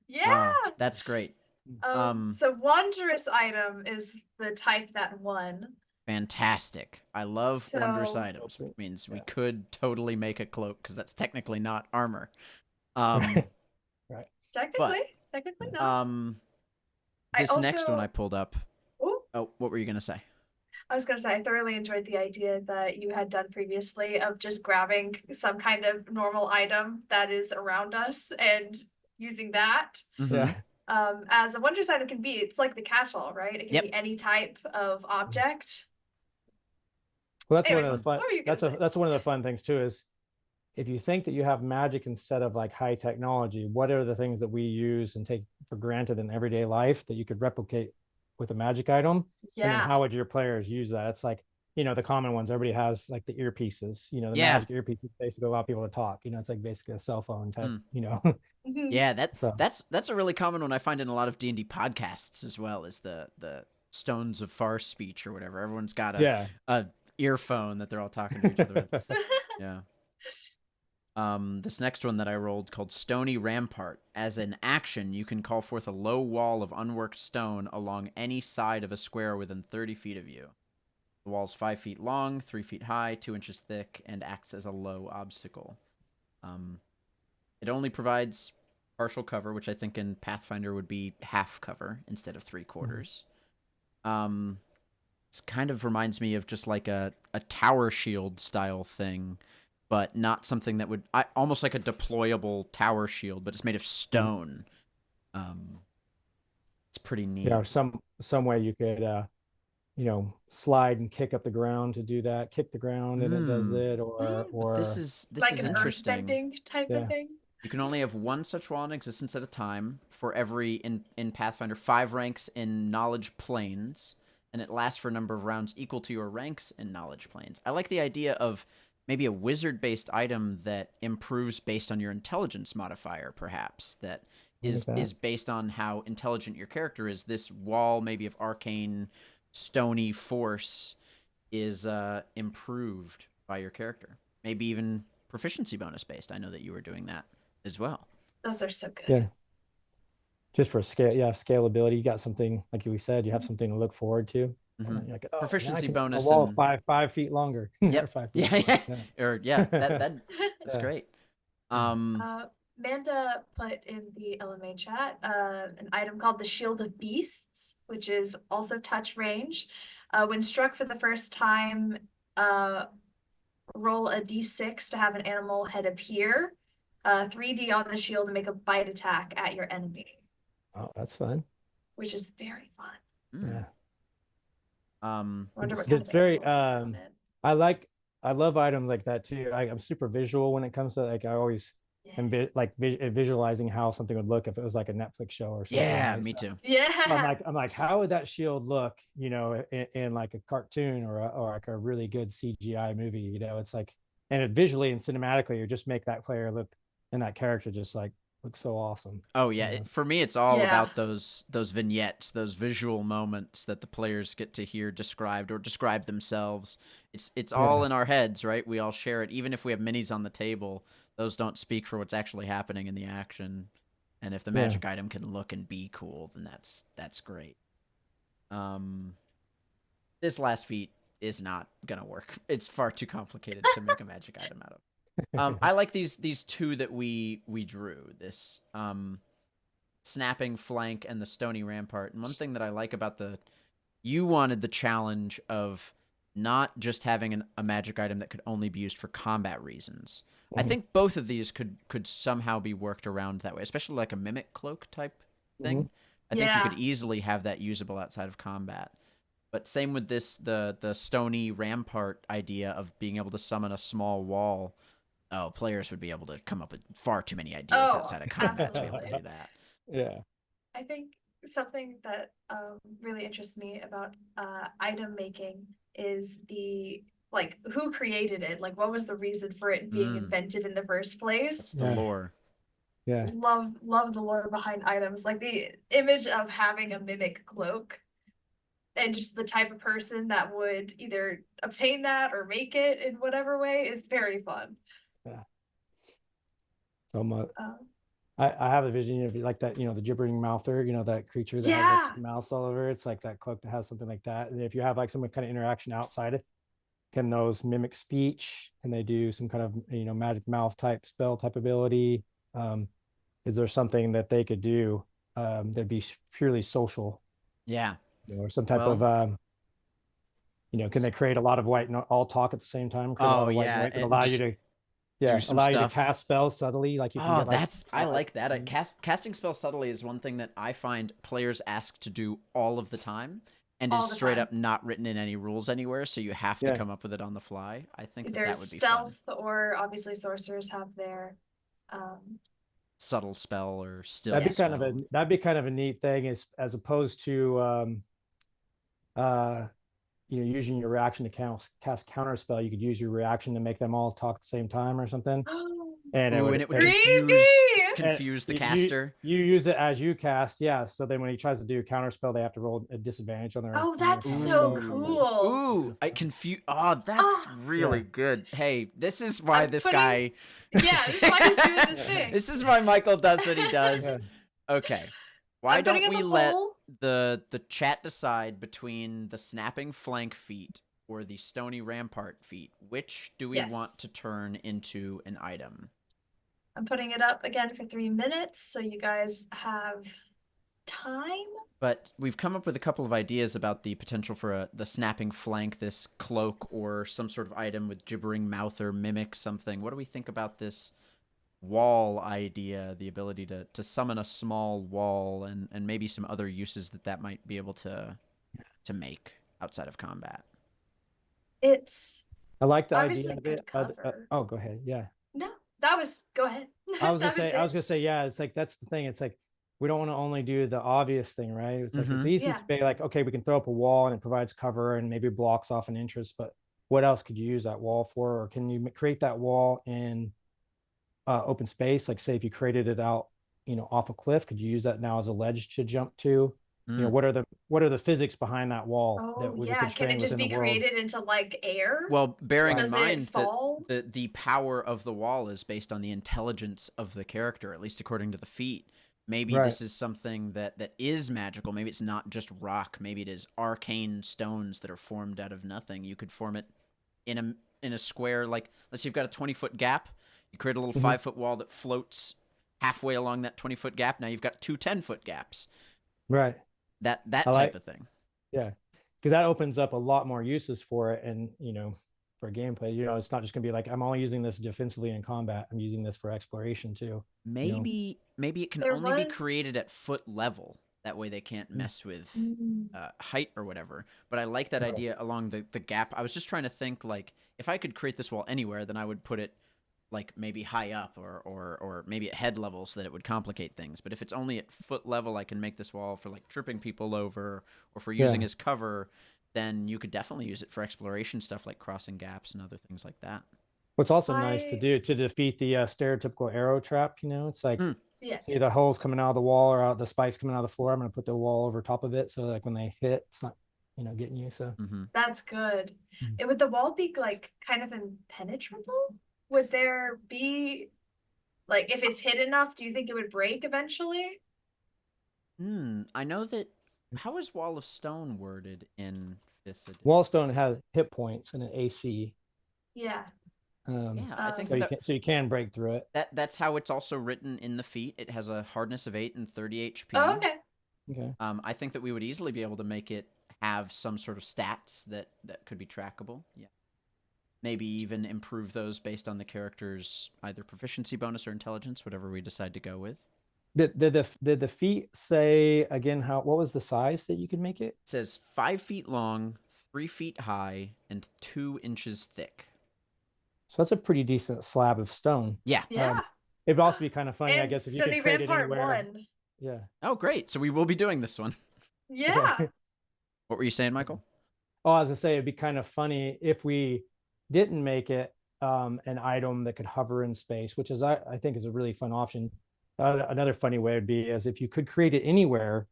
yeah. That's great. So wondrous item is the type that won. Fantastic. I love wondrous items. It means we could totally make a cloak, because that's technically not armor. Right. Technically not. This next one I pulled up. Ooh. Oh, what were you gonna say? I was going to say, I thoroughly enjoyed the idea that you had done previously of just grabbing some kind of normal item that is around us and using that. As a wondrous item can be, it's like the catch-all, right? It can be any type of object. Well, that's one of the fun. That's one of the fun things too. Is if you think that you have magic instead of like high technology, what are the things that we use and take for granted in everyday life that you could replicate with a magic item? And then how would your players use that? It's like, the common ones, everybody has like the earpieces, the magic earpieces basically allow people to talk, it's like basically a cell phone type, Yeah, that's a really common one I find in a lot of D&D podcasts as well, is the Stones of Far Speech or whatever. Everyone's got a earphone that they're all talking to each other with. Yeah. This next one that I rolled, called Stony Rampart. As an action, you can call forth a low wall of unworked stone along any side of a square within 30 feet of you. The wall's 5 feet long, 3 feet high, 2 inches thick, and acts as a low obstacle. It only provides partial cover, which I think in Pathfinder would be half cover instead of 3/4. It kind of reminds me of just like a tower shield style thing, but not something that would almost like a deployable tower shield, but it's made of stone. It's pretty neat. Yeah, some way you could slide and kick up the ground to do that, kick the ground and it does it, or this is like an interesting. earthbending type of thing. You can only have one such wall in existence at a time for every in Pathfinder 5 ranks in knowledge planes, and it lasts for a number of rounds equal to your ranks in knowledge planes. I like the idea of maybe a wizard-based item that improves based on your intelligence modifier, perhaps, that is based on how intelligent your character is. This wall, maybe of arcane, stony force, is improved by your character. Maybe even proficiency bonus based. I know that you were doing that as well. Those are so good. Yeah. Just for scalability, you got something, like we said, you have something to look forward to. Like, proficiency bonus a wall and 5 feet longer. Yep. 5 feet that's great. Amanda put in the LMA chat an item called the Shield of Beasts, which is also touch range. When struck for the first time, roll a d6 to have an animal head appear. 3d on the shield and make a bite attack at your enemy. Oh, that's fun. Which is very fun. Yeah. It's very I love items like that too. I'm super visual when it comes to, like, I always am visualizing how something would look if it was like a Netflix show or something. Yeah, me too. Yeah. I'm like, how would that shield look, in like a cartoon or like a really good CGI movie? It's like, and it visually and cinematically, you just make that player look and that character just like looks so awesome. Oh yeah, for me it's all about those vignettes, those visual moments that the players get to hear described or describe themselves. It's all in our heads, right? We all share it. Even if we have minis on the table, those don't speak for what's actually happening in the action. And if the magic item can look and be cool, then that's great. This last feat is not gonna work. It's far too complicated to make a magic item out of. I like these two that we drew, this snapping flank and the stony rampart. And one thing that I like about you wanted the challenge of not just having a magic item that could only be used for combat reasons. I think both of these could somehow be worked around that way, especially like a mimic cloak type thing. I think you could easily have that usable outside of combat. But same with the stony rampart idea of being able to summon a small wall. Oh, players would be able to come up with far too many ideas outside of combat to be able to do that. Yeah. I think something that really interests me about item making is who created it? Like, what was the reason for it being invented in the first place? The lore. Yeah. Love the lore behind items. Like the image of having a mimic cloak and just the type of person that would either obtain that or make it in whatever way is very fun. Yeah. So much. I have a vision of like that, the gibbering mouther, that creature that has like mouths all over. It's like that cloak that has something like that. And if you have like some kind of interaction outside it, can those mimic speech? Can they do some kind of magic mouth type spell type ability? Is there something that they could do that'd be purely social? Yeah. Or some type of can they create a lot of white all talk at the same time? Oh yeah, and allow you to allow you to cast spells subtly, like you can get, I like that. Casting spells subtly is one thing that I find players ask to do all of the time, and is straight up not written in any rules anywhere, so you have to come up with it on the fly. I think that would be stealth fun. Or obviously sorcerers have their subtle spell or still. That'd be kind of a neat thing, as opposed to using your reaction to cast counter spell. You could use your reaction to make them all talk at the same time or something. And it would confuse the caster. You use it as you cast, so then when he tries to do a counter spell, they have to roll a disadvantage on their. Oh, that's so cool. Ooh, that's really good. Hey, this is why this guy. Yeah, this is why he's doing this thing. This is why Michael does what he does. Okay, why don't we let the chat decide between the snapping flank feat or the Stony Rampart feat. Which do we want Yes. to turn into an item? I'm putting it up again for 3 minutes, so you guys have time. But we've come up with a couple of ideas about the potential for the snapping flank, this cloak, or some sort of item with gibbering mouth or mimic something. What do we think about this wall idea, the ability to summon a small wall, and maybe some other uses that might be able to make outside of combat? It's I like the obviously idea of good it. cover. Oh, go ahead. Yeah. No, that was, go ahead. I was That gonna it. say, yeah, it's like that's the thing. It's like we don't want to only do the obvious thing, right? It's like it's easy Yeah. to be like, okay, we can throw up a wall and it provides cover and maybe blocks off an entrance, but what else could you use that wall for? Or can you create that wall in open space? Like say if you created it out, off a cliff, could you use that now as a ledge to jump to? What are the physics behind that wall that Oh would be yeah, can it constrained just within be the world? created into like air? Well, bearing in Does it mind that fall? the power of the wall is based on the intelligence of the character, at least according to the feat. Maybe Right. this is something that is magical. Maybe it's not just rock. Maybe it is arcane stones that are formed out of nothing. You could form it in a square, like let's say you've got a 20-foot gap. You create a little 5-foot wall that floats halfway along that 20-foot gap. Now you've got two 10-foot gaps. Right. That I type of thing. Yeah, because that opens up a lot more uses for it, and for gameplay, it's not just gonna be like I'm only using this defensively in combat. I'm using this for exploration too. Maybe it can only be created at foot level. That way they can't mess with height or whatever. But I like that idea along the gap. I was just trying to think, like, if I could create this wall anywhere, then I would put it like maybe high up or maybe at head level so that it would complicate things. But if it's only at foot level, I can make this wall for like tripping people over or for using as cover, then you could definitely use it for exploration stuff like crossing gaps and other things like that. What's also nice to do to defeat the stereotypical arrow trap, it's like see the holes coming out of the wall or out the spikes coming out of the floor. I'm going to put the wall over top of it so like when they hit, it's not getting you. So that's good. Would the wall be like kind of impenetrable? Would there be, like, if it's hit enough, do you think it would break eventually? I know that. How is Wall of Stone worded in 5th edition? Wall of Stone has hit points and an AC. Yeah. I think so you can break through it. That's how it's also written in the feat. It has a hardness of 8 and 30 HP. Oh, okay. Okay. I think that we would easily be able to make it have some sort of stats that could be trackable. Yeah. Maybe even improve those based on the character's either proficiency bonus or intelligence, whatever we decide to go with. Did the feat say again what was the size that you could make it? It says 5 feet long, 3 feet high, and 2 inches thick. So that's a pretty decent slab of stone. Yeah. Yeah. It'd also be kind of funny, and I guess, if you Stony could create Rampart it anywhere. 1. Yeah. Oh, great. So we will be doing this one. Yeah. What were you saying, Michael? Oh, I was gonna say it'd be kind of funny if we didn't make it an item that could hover in space, which is I think is a really fun option. Another funny way would be is if you could create it anywhere,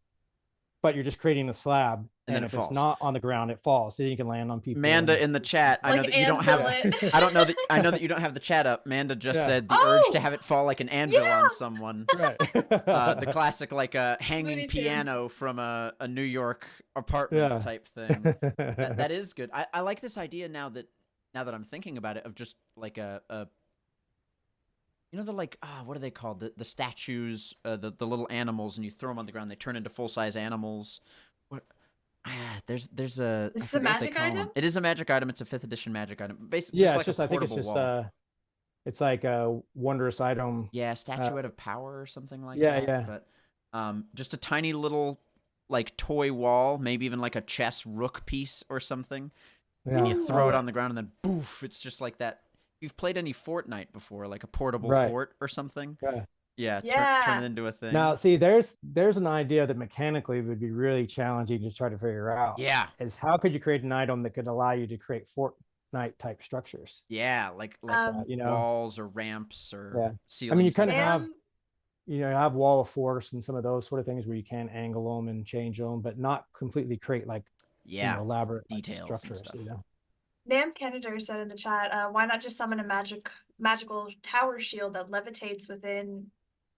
but you're just creating the slab, and if it's not on the ground, it falls, so you can land on people. Manda in the chat, I know that you don't have. I know that you don't have the chat up. Manda just said the urge to have it fall like an anvil on someone. Right. The classic like a hanging Looney piano Tunes. from a New York apartment type thing. That is good. I like this idea now that I'm thinking about it, of just like a the like what are they called, the statues, the little animals, and you throw them on the ground, they turn into full-size animals. There's a Is this a magic item? It is a magic item. It's a 5th edition magic item. Basically, Yeah, just like I think it's just wall. it's like a wondrous item. Yeah, statuette of power or something like that. Yeah. But just a tiny little like toy wall, maybe even like a chess rook piece or something. Yeah. And you throw it on the ground, and then boof, it's just like that. If you've played any Fortnite before, like a portable fort or something. Yeah, turn it into a thing. Now, see, there's an idea that mechanically would be really challenging to try to figure out. Yeah. Is how could you create an item that could allow you to create Fortnite type structures? Yeah, like walls or ramps or ceilings. I mean, you kind of have, have wall of force and some of those sort of things where you can angle them and change them, but not completely create like elaborate details structures. And stuff. Nam Kennedy said in the chat, why not just summon a magical tower shield that levitates within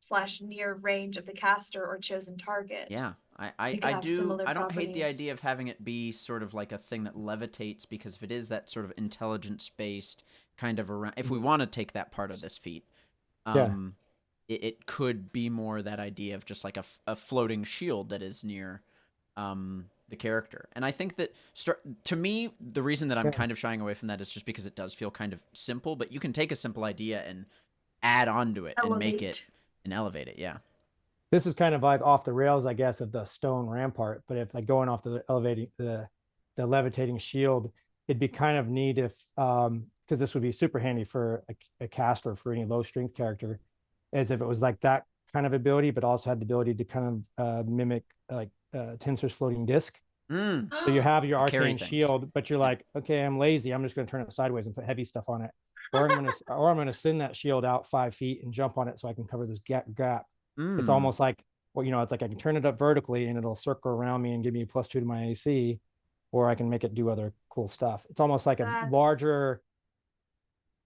/ near range of the caster or chosen target? Yeah, You could I have do. similar I don't hate the properties. idea of having it be sort of like a thing that levitates, because if it is that sort of intelligence based kind of around, if we want to take that part of this feat, Yeah. it could be more that idea of just like a floating shield that is near the character. And I think that to me, the reason that I'm Yeah. kind of shying away from that is just because it does feel kind of simple. But you can take a simple idea and add onto it and make it Elevate. and elevate it. Yeah. This is kind of like off the rails, I guess, of the stone rampart. But if like going off the levitating shield, it'd be kind of neat if because this would be super handy for a caster for any low strength character, as if it was like that kind of ability, but also had the ability to kind of mimic like Tensor's floating disc. Mm. So you have your Carry arcane things. shield, but you're Yeah. like, okay, I'm lazy. I'm just going to turn it sideways and put heavy stuff on it, or I'm gonna send that shield out 5 feet and jump on it so I can cover this gap. It's Mm. almost like, well, it's like I can turn it up vertically and it'll circle around me and give me a +2 to my AC, or I can make it do other cool stuff. It's almost like a That's larger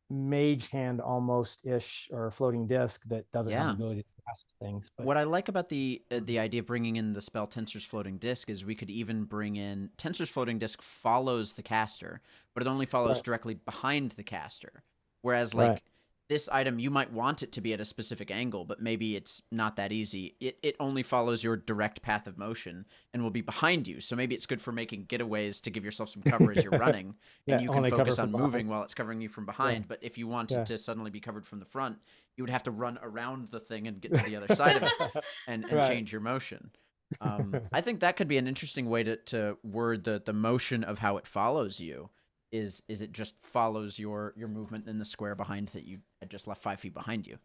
mage hand almost ish, or a floating disc that doesn't have Yeah. the ability to cast things. But What I like about the idea of bringing in the spell Tensor's Floating Disc is we could even bring in Tensor's Floating Disc follows the caster, but it only follows Right. directly behind the caster. Whereas Right. like this item, you might want it to be at a specific angle, but maybe it's not that easy. It only follows your direct path of motion and will be behind you. So maybe it's good for making getaways to give yourself some cover as you're running, Yeah, and you can only cover focus from on moving behind. while it's covering you from behind. Yeah. But if you wanted Yeah. to suddenly be covered from the front, you would have to run around the thing and get to the other side of it and Right. change your motion. I think that could be an interesting way to word the motion of how it follows you. Is it just follows your movement in the square behind that you had just left 5 feet behind you?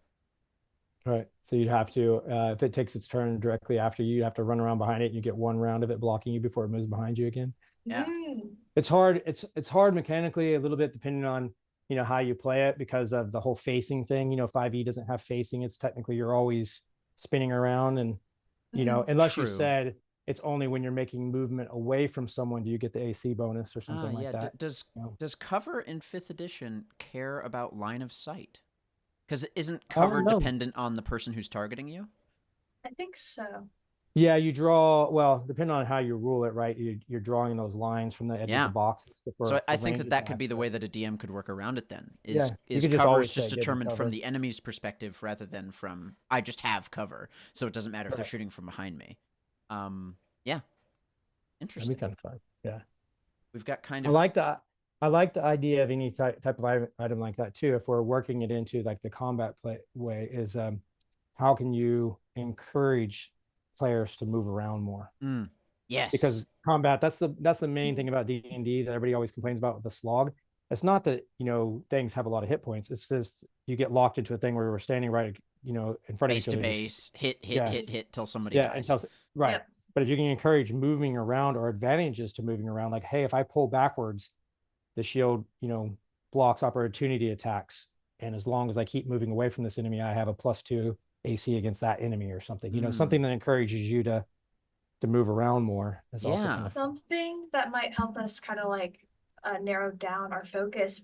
Right. So you'd have to, if it takes its turn directly after you, you have to run around behind it and you get one round of it blocking you before it moves behind you again. Yeah. It's hard. It's hard mechanically a little bit depending on, how you play it, because of the whole facing thing. 5e doesn't have facing. It's technically you're always spinning around, and, unless you True. said it's only when you're making movement away from someone do you get the AC bonus or something like that. Does cover in 5th edition care about line of sight? Because isn't cover no. dependent on the person who's targeting you? I think so. Yeah, you draw, well, depending on how you rule it, right? You're drawing those lines from the edge of the boxes. So I think that could be the way that a DM could work around it then. You Is could just cover always is just say, "Give me determined from cover." the enemy's perspective rather than from I just have cover, so it doesn't matter if they're shooting from behind me. Yeah. That'd Interesting. be kind of fun. Yeah. We've got kind I of like the idea of any type of item like that too. If we're working it into like the combat play way, is how can you encourage players to move around more? Yes. Because combat, that's the main thing about D&D that everybody always complains about with the slog. It's not that things have a lot of hit points. It's just you get locked into a thing where we're standing right in front of base each to other. base, hit till somebody Yeah, dies. right. Yep. But if you can encourage moving around or advantages to moving around, like, hey, if I pull backwards, the shield, blocks opportunity attacks. And as long as I keep moving away from this enemy, I have a +2 AC against that enemy or something. Something that encourages you to move around more is also Yeah. kind of Something that might help us kind of like narrow down our focus.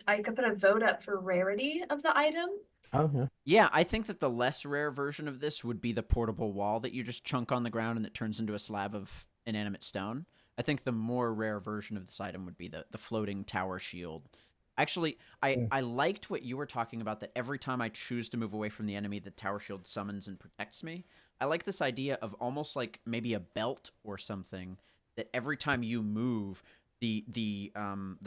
I could put a vote up for rarity of the item. Oh, yeah. Yeah, I think that the less rare version of this would be the portable wall that you just chunk on the ground and it turns into a slab of inanimate stone. I think the more rare version of this item would be the floating tower shield. Actually, I liked what you were talking about, that every time I choose to move away from the enemy, the tower shield summons and protects me. I like this idea of almost like maybe a belt or something, that every time you move, the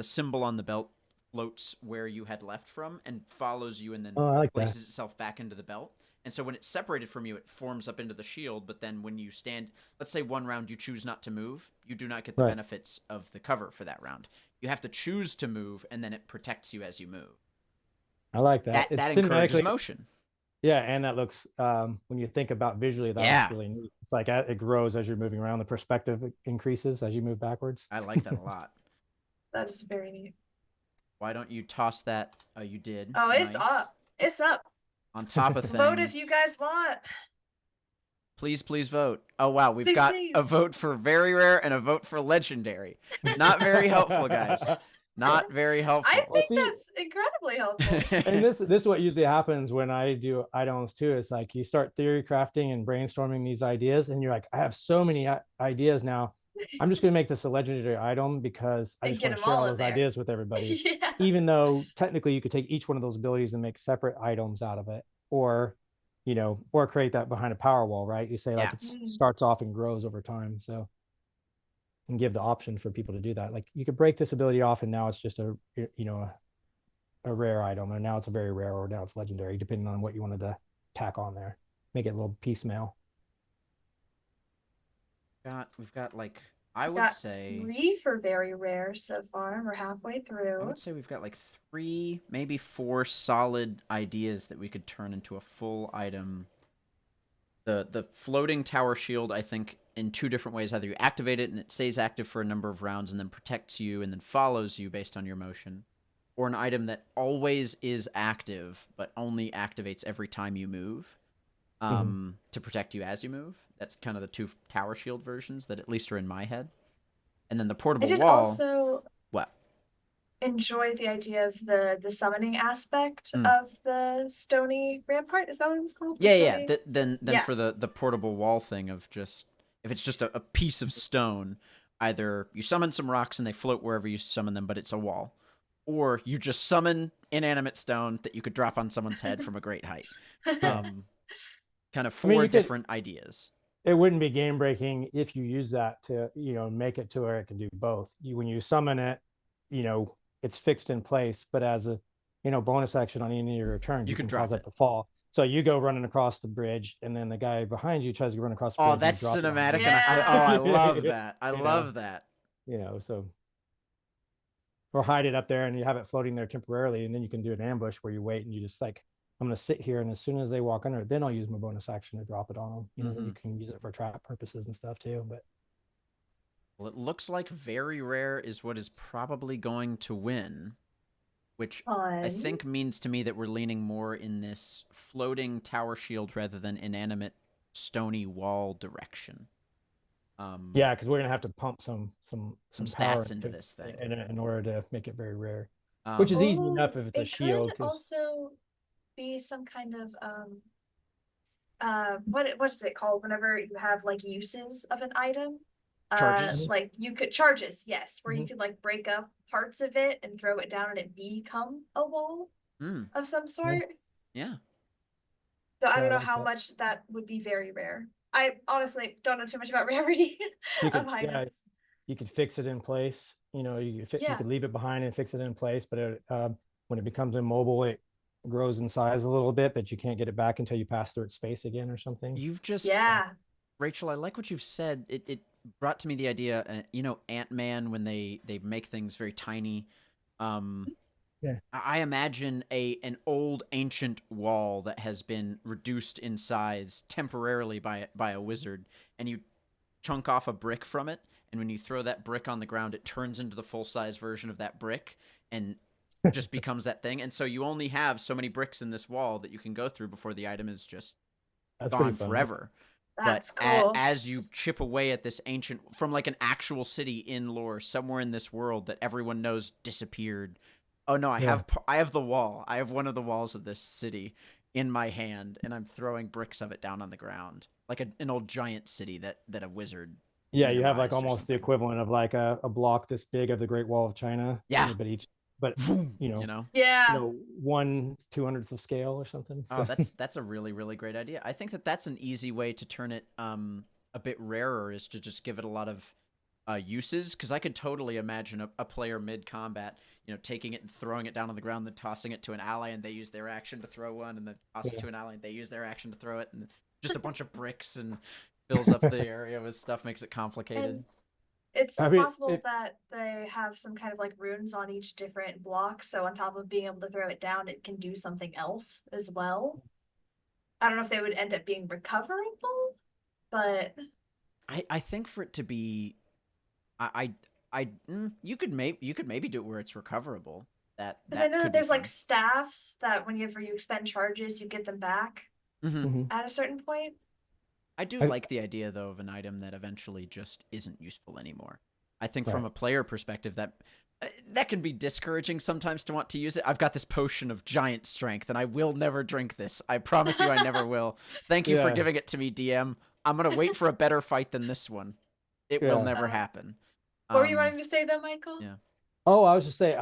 symbol on the belt floats where you had left from and follows you and then I like that. places itself back into the belt. And so when it's separated from you, it forms up into the shield. But then when you stand, let's say one round you choose not to move, you do not get the benefits of the cover for that round. You have to choose to move, and then it protects you as you move. I like that. That encourages motion. Yeah, and that looks, when you think about visually, that's really neat. It's like it grows as you're moving around. The perspective increases as you move backwards. I like that a lot. That is very neat. Why don't you toss that? Oh, you did. Oh, it's Nice. up. It's up. On top of things. Vote if you guys want. Please vote. Oh, wow. We've got please. a vote for very rare and a vote for legendary. Not very helpful, guys. Not very helpful. I Well, think see- that's incredibly helpful. And this is what usually happens when I do items too. It's like you start theory crafting and brainstorming these ideas, and you're like, I have so many ideas now. I'm just going to make this a legendary item because I And just get want to them share all all in those there. ideas with everybody. Yeah. Even though technically you could take each one of those abilities and make separate items out of it, or or create that behind a power wall, right? You say like Yeah. it starts off and grows over time, so and give the option for people to do that. Like you could break this ability off, and now it's just a rare item, or now it's a very rare, or now it's legendary, depending on what you wanted to tack on there. Make it a little piecemeal. We've got like I would Got say 3 for very rare so far. We're halfway I through. would say we've got like 3, maybe 4 solid ideas that we could turn into a full item. The floating tower shield, I think, in 2 different ways. Either you activate it and it stays active for a number of rounds and then protects you and then follows you based on your motion. Or an item that always is active, but only activates every time you move to protect you as you move. That's kind of the 2 tower shield versions that at least are in my head. And then the I portable did wall. also What? enjoy the idea of the summoning aspect of the stony rampart. Is that what it's called? The Yeah. stony... Then Yeah. for the portable wall thing of just if it's just a piece of stone, either you summon some rocks and they float wherever you summon them, but it's a wall, or you just summon inanimate stone that you could drop on someone's head from a great height. Kind of 4 different ideas. It wouldn't be game breaking if you use that to make it to where it can do both. When you summon it, it's fixed in place, but as a bonus action on any of your turns, you can cause it to fall. So you go running across the bridge, and then the guy behind you tries to run across the bridge. Oh, that's cinematic. Yeah. I love that. I love that. So or hide it up there and you have it floating there temporarily, and then you can do an ambush where you wait and you just like, I'm going to sit here, and as soon as they walk under, then I'll use my bonus action to drop it on them. Then you can use it for trap purposes and stuff too. But well, it looks like very rare is what is probably going to win, which I think means to me that we're leaning more in this floating tower shield rather than inanimate stony wall direction. Yeah, because we're gonna have to pump some stats into this thing in order to make it very rare, which is easy enough if it's a shield. It could also be some kind of what is it called whenever you have like uses of an item? Charges. Like you could charges, yes, where you could like break up parts of it and throw it down and it become a wall of some sort. Yeah. So I don't know how much that would be very rare. I honestly don't know too much about rarity of items. You could fix it in place. You could leave it behind and fix it in place, but when it becomes immobile, it grows in size a little bit, but you can't get it back until you pass through its space again or something. You've just Rachel, I like what you've said. It brought to me the idea, Ant-Man when they make things very tiny. I imagine an old ancient wall that has been reduced in size temporarily by a wizard, and you chunk off a brick from it, and when you throw that brick on the ground, it turns into the full-size version of that brick and just becomes that thing. And so you only have so many bricks in this wall that you can go through before the item is just gone forever. That's but cool. as you chip away at this ancient, from like an actual city in lore somewhere in this world that everyone knows disappeared. Oh no, I have the wall. I have one of the walls of this city in my hand, and I'm throwing bricks of it down on the ground, like an old giant city that a wizard. Yeah, you have like almost the equivalent of like a block this big of the Great Wall of China. Yeah, but 1/200th of scale or something. So. Oh, that's a really, really great idea. I think that's an easy way to turn it a bit rarer, is to just give it a lot of uses, because I could totally imagine a player mid-combat, taking it and throwing it down on the ground, then tossing it to an ally, and they use their action to throw one, and then toss it to an ally, and they use their action to throw it, and just a bunch of bricks, and fills up the area with stuff, makes it complicated. And it's possible that they have some kind of like runes on each different block, so on top of being able to throw it down, it can do something else as well. I don't know if they would end up being recoverable, but I think for it to be, you could maybe do it where it's recoverable. That I know that there's like staffs that whenever you expend charges, you get them back at a certain point. I do like the idea, though, of an item that eventually just isn't useful anymore. I think from a player perspective, that That can be discouraging sometimes to want to use it. I've got this potion of giant strength, and I will never drink this. I promise you I never will. Thank you for Yeah. giving it to me, DM. I'm going to wait for a better fight than this one. It will Yeah. never happen. What were you wanting to say though, Michael? Yeah. Oh, I was just saying,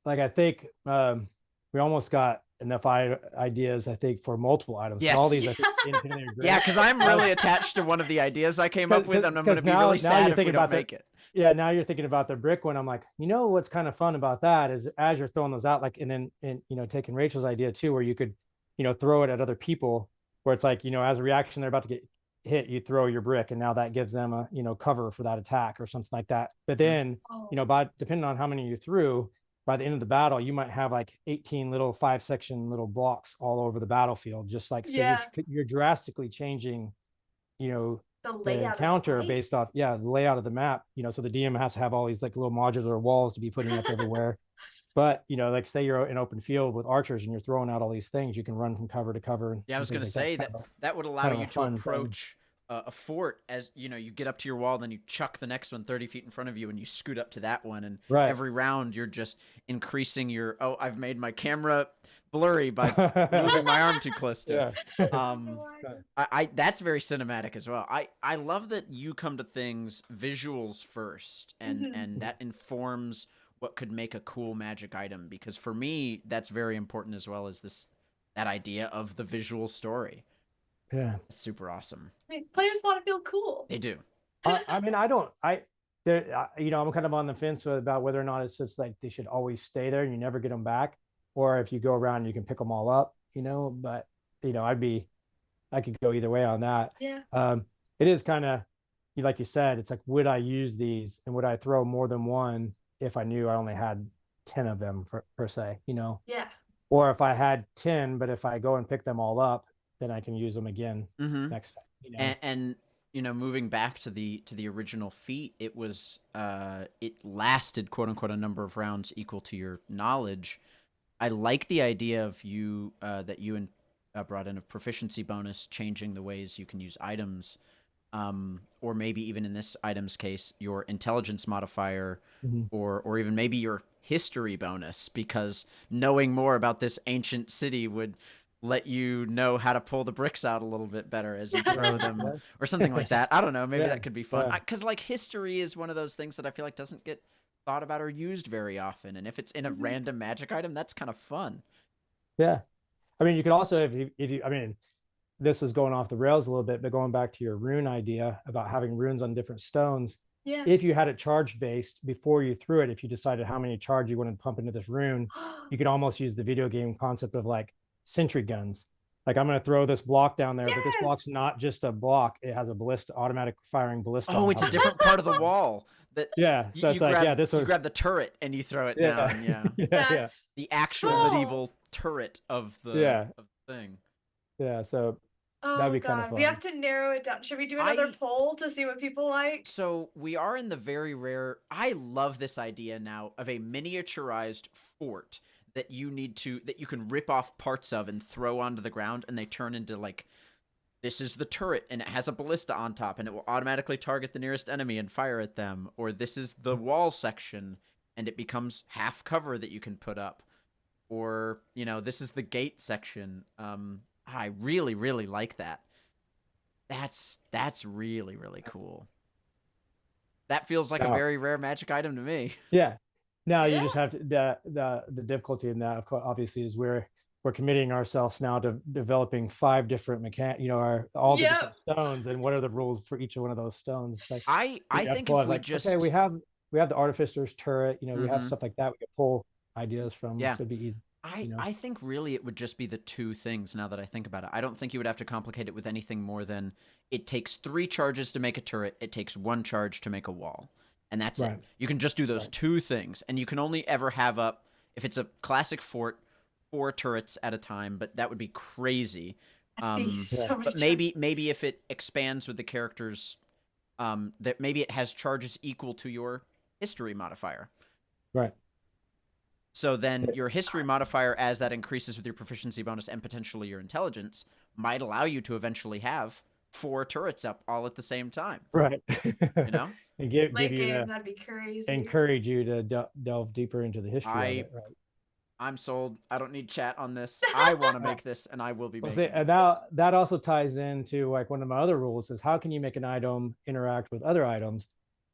like I think we almost got enough ideas. I think for multiple items. Yes. All these, I think, independently are great. Yeah, because I'm really attached to one of the ideas I came up with, and I'm going to be really sad if we don't make it. Yeah, now you're thinking about the brick one. I'm like, what's kind of fun about that is as you're throwing those out, like, and then taking Rachel's idea too, where you could, throw it at other people, where it's like, as a reaction they're about to get hit, you throw your brick, and now that gives them a cover for that attack or something like that. But then, by depending on how many you threw, by the end of the battle, you might have like 18 little 5-section little blocks all over the battlefield, just like so you're drastically changing, the encounter based off the layout of the map. So the DM has to have all these like little modular walls to be putting up everywhere. But like say you're in open field with archers and you're throwing out all these things, you can run from cover to cover. Yeah, I was going to say that would allow you to approach a fort as you get up to your wall, then you chuck the next one 30 feet in front of you, and you scoot up to that one, and every round you're just increasing your. Oh, I've made my camera blurry by moving my arm too close to it. I that's very cinematic as well. I love that you come to things visuals first, and that informs what could make a cool magic item, because for me that's very important as well as that idea of the visual story. Yeah, it's super awesome. I mean, players want to feel cool. They do. I mean, I'm kind of on the fence about whether or not it's just like they should always stay there and you never get them back, or if you go around you can pick them all up. But I could go either way on that. Yeah. It is kind of like you said. It's like, would I use these and would I throw more than one if I knew I only had 10 of them per se? Yeah. Or if I had 10, but if I go and pick them all up, then I can use them again next time. And moving back to the original feat, it was it lasted quote unquote a number of rounds equal to your knowledge. I like the idea of you that you brought in a proficiency bonus, changing the ways you can use items, or maybe even in this item's case, your intelligence modifier, or even maybe your history bonus, because knowing more about this ancient city would let you know how to pull the bricks out a little bit better as you throw them, or something like that. I don't know. Maybe that could be fun. Because like history is one of those things that I feel like doesn't get thought about or used very often. And if it's in a random magic item, that's kind of fun. Yeah. I mean, you could also, if you, I mean, this is going off the rails a little bit, but going back to your rune idea about having runes on different stones. Yeah. If you had it charge based before you threw it, if you decided how many charge you wanted to pump into this rune, you could almost use the video game concept of like sentry guns. Like, I'm going to throw this block down there, but this block's not just a block. It has a ballista, automatic firing ballista. Oh, it's a different part of the wall. That so it's like, you grab the turret and you throw it down. Yeah. That's the actual medieval turret of the thing. Yeah, so that'd be kind of fun. We have to narrow it down. Should we do another poll to see what people like? So we are in the very rare. I love this idea now of a miniaturized fort that you can rip off parts of and throw onto the ground, and they turn into like, this is the turret and it has a ballista on top and it will automatically target the nearest enemy and fire at them. Or this is the wall section and it becomes half cover that you can put up. Or, this is the gate section. I really, really like that. That's really, really cool. That feels like a very rare magic item to me. Yeah. Now you just have to, the difficulty in that, of course, obviously, is we're committing ourselves now to developing 5 different all the different stones, and what are the rules for each one of those stones. Like, I think if we just we have the artificer's turret, we have stuff like that we can pull ideas from. So it'd be easy. I think really it would just be the 2 things now that I think about it. I don't think you would have to complicate it with anything more than it takes 3 charges to make a turret, it takes 1 charge to make a wall. And that's it. You can just do those 2 things, and you can only ever have up, if it's a classic fort, 4 turrets at a time, but that would be crazy. But maybe if it expands with the characters, that maybe it has charges equal to your history modifier. Right. So then your history modifier, as that increases with your proficiency bonus and potentially your intelligence, might allow you to eventually have 4 turrets up all at the same time. Right. You know? And give Late you game, the that'd be crazy. encourage you to delve deeper into the history of it. Right. I'm sold. I don't need chat on this. I want to make this, and I will be Well, making see, and that also ties into like one of my other rules is how can you make an item interact with other items,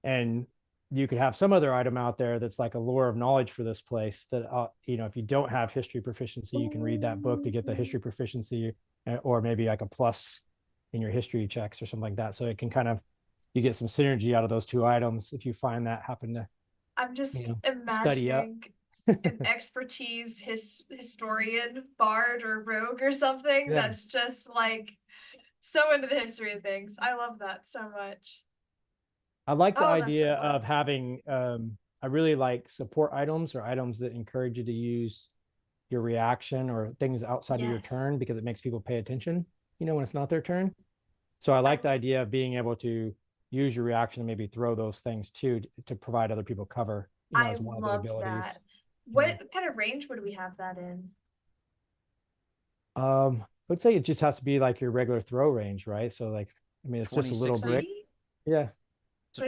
and you could have some other item out there that's like a lore of knowledge for this place that if you don't have history proficiency, you can read that book to get the history proficiency, or maybe like a plus in your history checks or something like that. So it can kind of you get some synergy out of those two items if you find that happen to I'm just study up. imagining an expertise historian, bard, or rogue or something that's just like so into the history of things. I love that so much. I like the that's idea so fun. of having I really like support items or items that encourage you to use your reaction or things outside of your turn, because it makes people pay attention, when it's not their turn. So I like the idea of being able to use your reaction and maybe throw those things too to provide other people cover, as one of the abilities. That. What kind of range would we have that in? I would say it just has to be like your regular throw range, right? So like, I mean, it's just a little 20, brick. Yeah. So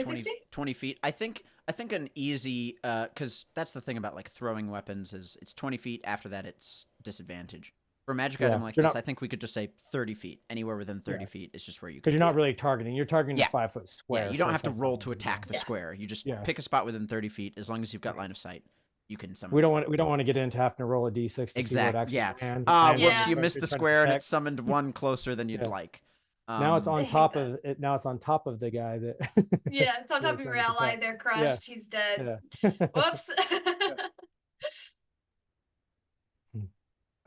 20 feet. I think an easy, because that's the thing about like throwing weapons is it's 20 feet. After that, it's disadvantage. For a magic item like this, I think we could just say 30 feet. Anywhere within 30 feet is just where you. Because you're not really targeting. You're targeting a 5-foot square. Yeah, you don't have to roll to attack the square. You just pick a spot within 30 feet. As long as you've got line of sight, you can summon. We don't want to get into having to roll a d6 to see what actually lands. Whoops! You missed the square and it summoned one closer than you'd like. Now it's on top of it. Now it's on top of the guy that. It's on top of your ally. They're crushed. He's dead. Whoops.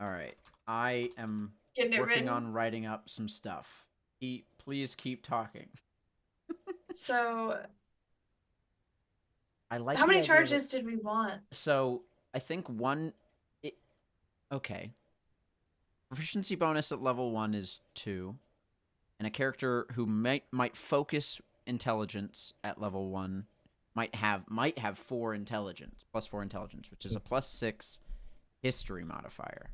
All right, I am working on writing up some stuff. Please keep talking. So, I like. How many charges did we want? So I think one. Okay. Proficiency bonus at level 1 is 2, and a character who might focus intelligence at level 1 might have 4 intelligence, +4 intelligence, which is a +6 history modifier.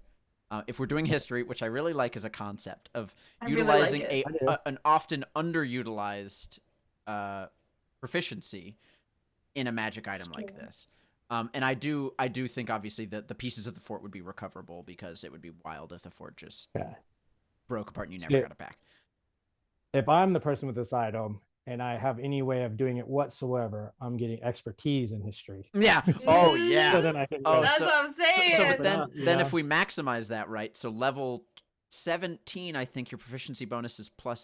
If we're doing history, which I really like as a concept of utilizing an often underutilized proficiency in a magic item like this. And I do think obviously that the pieces of the fort would be recoverable, because it would be wild if the fort just broke apart and you never got it back. If I'm the person with this item and I have any way of doing it whatsoever, I'm getting expertise in history. Yeah. Oh, yeah. So then I can that's what I'm saying. So then if we maximize that, right? So level 17, I think your proficiency bonus is +6.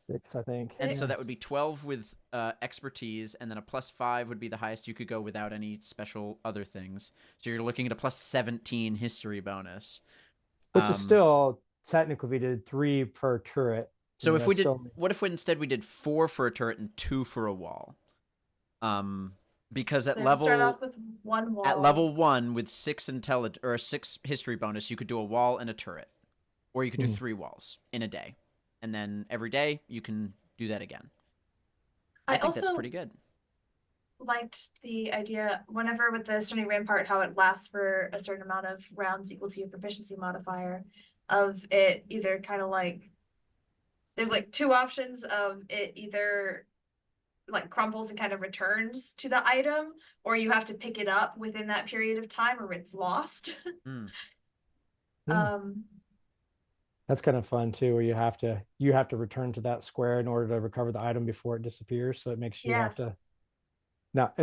6, I think. And so that would be 12 with expertise, and then a +5 would be the highest you could go without any special other things. So you're looking at a +17 history bonus. Which is still, technically, we did 3 per turret. So if we did, what if instead we did 4 for a turret and 2 for a wall? Because at level, start off with 1 wall. At level 1 with 6 intelligence or a 6 history bonus, you could do a wall and a turret, or you could do 3 walls in a day, and then every day you can do that again. I think that's pretty good. Liked the idea whenever with the Stony Rampart, how it lasts for a certain amount of rounds equal to your proficiency modifier, of it either kind of like there's like 2 options of it either like crumbles and kind of returns to the item, or you have to pick it up within that period of time or it's lost. That's kind of fun too, where you have to return to that square in order to recover the item before it disappears. So it makes you have to. Now,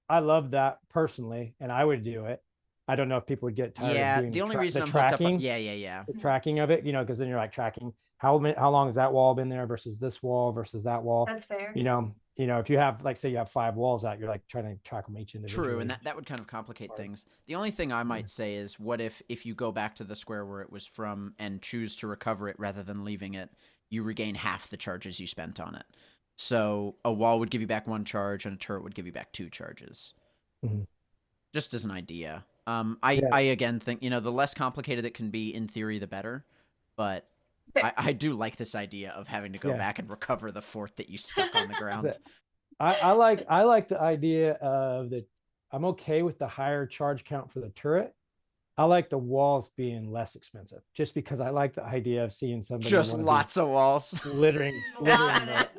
I love that personally, and I would do it. I don't know if people would get tired of doing the only reason the I'm tracking. The tracking of it, because then you're like tracking how long has that wall been there versus this wall versus that wall. That's fair. If you have, like, say you have 5 walls out, you're like trying to track them each individually. True, and that would kind of complicate things. The only thing I might say is, what if you go back to the square where it was from and choose to recover it rather than leaving it, you regain half the charges you spent on it. So a wall would give you back 1 charge, and a turret would give you back 2 charges. Just as an idea. I again think, the less complicated it can be in theory, the better. But I do like this idea of having to go back and recover the fort that you stuck on the ground. I like the idea of that. I'm okay with the higher charge count for the turret, I like the walls being less expensive, just because I like the idea of seeing somebody Just one of lots of walls. these littering Loving the, it.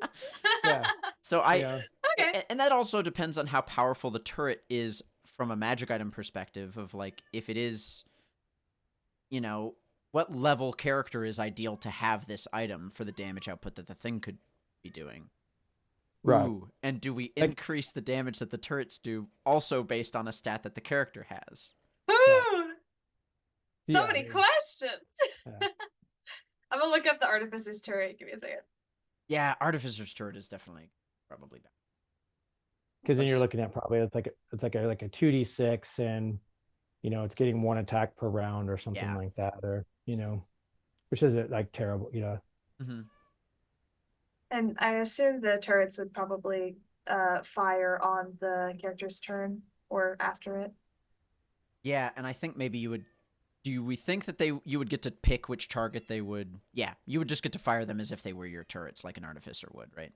yeah, So I, you know, Okay. and that also depends on how powerful the turret is from a magic item perspective of like if it is, you know, what level character is ideal to have this item for the damage output that the thing could be doing. right. Ooh, and do we Like, increase the damage that the turrets do also based on a stat that the character has? right. Ooh, so Yeah, I many mean, questions. yeah. I'm gonna look up the artificer's turret. Give me a second. Yeah, Artificer's turret is definitely probably better. Because then you're Let's- looking at probably it's like a 2d6, and it's getting one attack per round or something Yeah. like that, or which isn't like terrible, Mhm. And I assume the turrets would probably fire on the character's turn or after it. Yeah, and I think maybe you would. Do we think that you would get to pick which target they would? Yeah, you would just get to fire them as if they were your turrets, like an artificer would, right?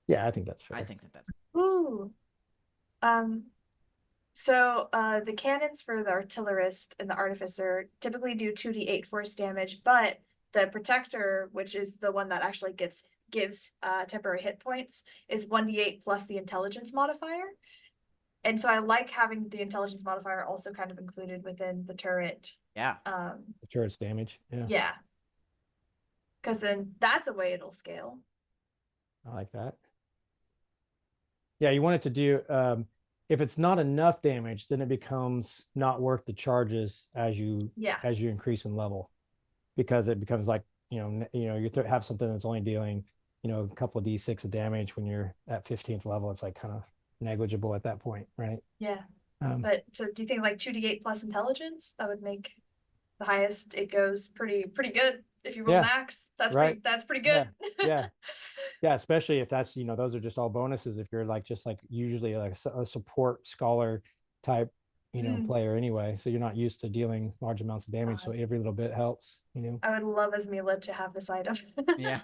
Yeah, I think that's fair. I think that that's. Ooh. Um, so the cannons for the artillerist and the artificer typically do 2d8 force damage, but the protector, which is the one that actually gives temporary hit points, is 1d8 plus the intelligence modifier. And so I like having the intelligence modifier also kind of included within the turret. Yeah. The turret's damage. Yeah, Yeah. Because then that's a way it'll scale. I like that. Yeah, you want it to do, if it's not enough damage, then it becomes not worth the charges as you Yeah. increase in level, because it becomes like, you have something that's only dealing, a couple of d6 of damage. When you're at 15th level, it's like kind of negligible at that point, right? Yeah. Um, But so do you think like 2d8 plus intelligence? That would make the highest it goes pretty good. If you roll Yeah, max, right. that's pretty good. Yeah. Yeah, especially if that's, those are just all bonuses. If you're like just like usually like a support scholar type, player anyway, so you're not used to dealing large amounts of damage, so every little bit helps. I would love as Mila to have this item. Yeah.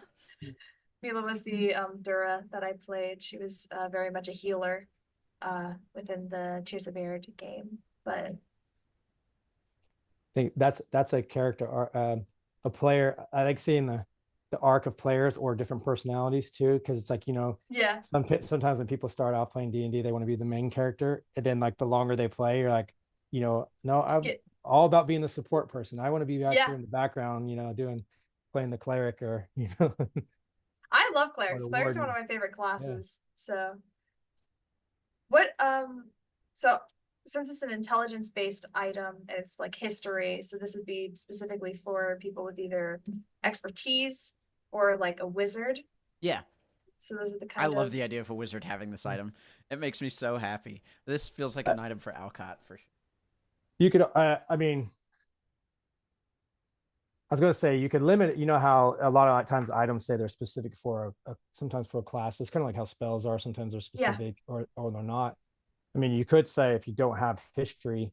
Mila was the Dura that I played. She was very much a healer within the Tears of Air game. But I think that's a character, a player. I like seeing the arc of players or different personalities too, because it's like, yeah, sometimes when people start off playing D&D, they want to be the main character, and then like the longer they play, you're like, no, I'm all about being the support person. I want to be back here in the background, playing the cleric, or I love clerics. the Clerics are one warden. of my favorite classes. So what so since it's an intelligence based item, it's like history, so this would be specifically for people with either expertise or like a wizard. Yeah. So those are the kind I of love the idea of a wizard having this item. It makes me so happy. This feels like an item for Alcott for sure. You could, I mean, I was going to say you could limit it. You know how a lot of times items say they're specific for sometimes for a class. It's kind of like how spells are. Sometimes they're specific, or they're not. I mean, you could say if you don't have history,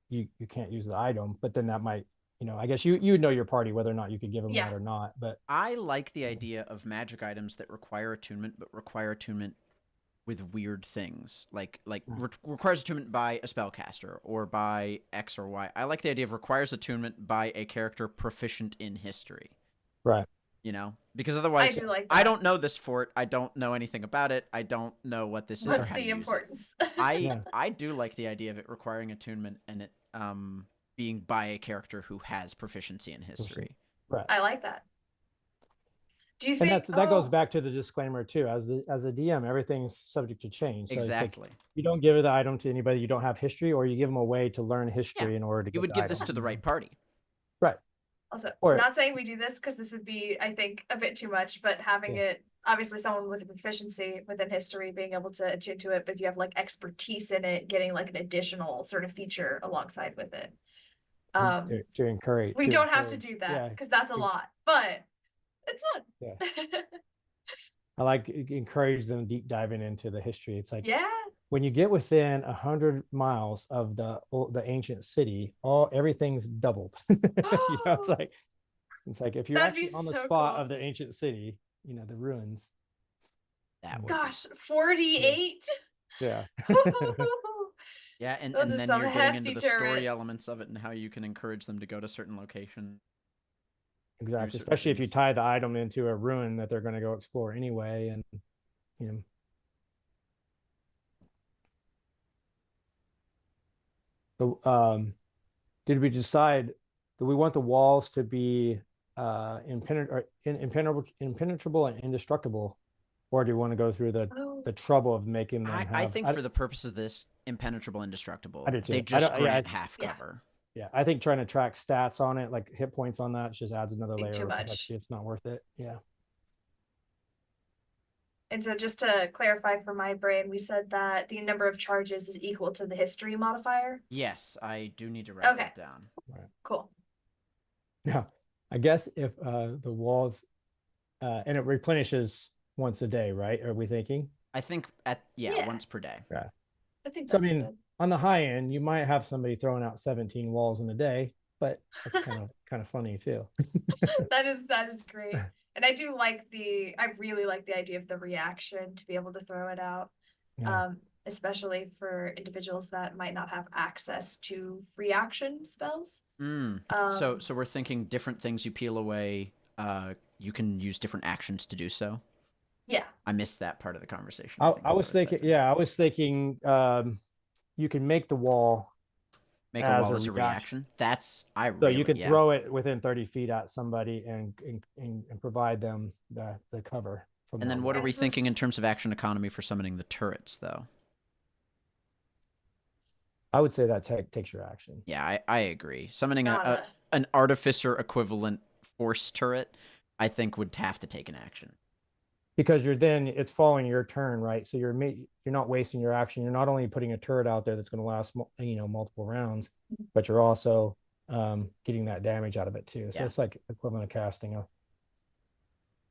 you can't use the item, but then that might, I guess you know your party whether or not you could give them that or not. But I like the idea of magic items that require attunement, but require attunement with weird things, like requires attunement by a spellcaster or by X or Y. I like the idea of requires attunement by a character proficient in history. Right. Because otherwise, I do like that. I don't know this fort. I don't know anything about it. I don't know what this is. What's or how the to use it. importance? I do like the idea of it requiring attunement and it being by a character who has proficiency in history. Right. I like that. Do you And think that goes back to the disclaimer too. As a DM, everything's subject to change. So Exactly. It's like, you don't give the item to anybody you don't have history, or you give them a way to learn history in order to get You would the give item. this to the right party. Right. Also, Or- not saying we do this because this would be, I think, a bit too much, but having it, obviously someone with a proficiency within history being able to attune to it, but if you have like expertise in it, getting like an additional sort of feature alongside with it. To encourage. We don't have to do that because that's a lot, but it's fun. Yeah. I like encourage them deep diving into the history. It's like, yeah, when you get within 100 miles of the ancient city, everything's doubled. It's like if you're That'd be actually on the so spot cool. of the ancient city, the ruins. That would gosh, 48. Yeah. Yeah, Those and are then some you're getting into hefty the story turrets. elements of it and how you can encourage them to go to certain location. Exactly. certain Especially if you things. tie the item into a ruin that they're going to go explore anyway. And, you know, did we decide, do we want the walls to be impenetrable and indestructible? Or do you want to go through Oh, the trouble of making them I have, think for the purpose of this, impenetrable, I indestructible, do they too. I just don't, yeah, grant half yeah. cover. yeah, I think trying to track stats on it, like hit points on that, just adds another layer Too of much. complexity. It's not worth it. Yeah. And so just to clarify for my brain, we said that the number of charges is equal to the history modifier. Yes, I do need to write Okay. that down. Right. Cool. Now, I guess if the walls and it replenishes once a day, right? Are we thinking? I think Yeah. once per day. Yeah. I think So I that's mean, good. on the high end, you might have somebody throwing out 17 walls in a day, but that's kind of funny too. That is great. And I really like the idea of the reaction to be able to throw it out. Yeah. Especially for individuals that might not have access to reaction spells. So we're thinking different things you peel away. You can use different actions to do so. Yeah. I missed that part of the conversation. I was thinking, yeah, I was thinking you can make the wall Make a wall as a reaction. That's so you could throw it within 30 feet at somebody and provide them the cover from And then what are we this thinking in terms of action economy for summoning the turrets, though? I would say that takes your action. Yeah, I agree. Summoning an artificer equivalent force turret, I think would have to take an action. Because it's following your turn, right? So you're not wasting your action. You're not only putting a turret out there that's going to last, multiple rounds, but you're also getting that damage out of it too. So it's like equivalent of casting a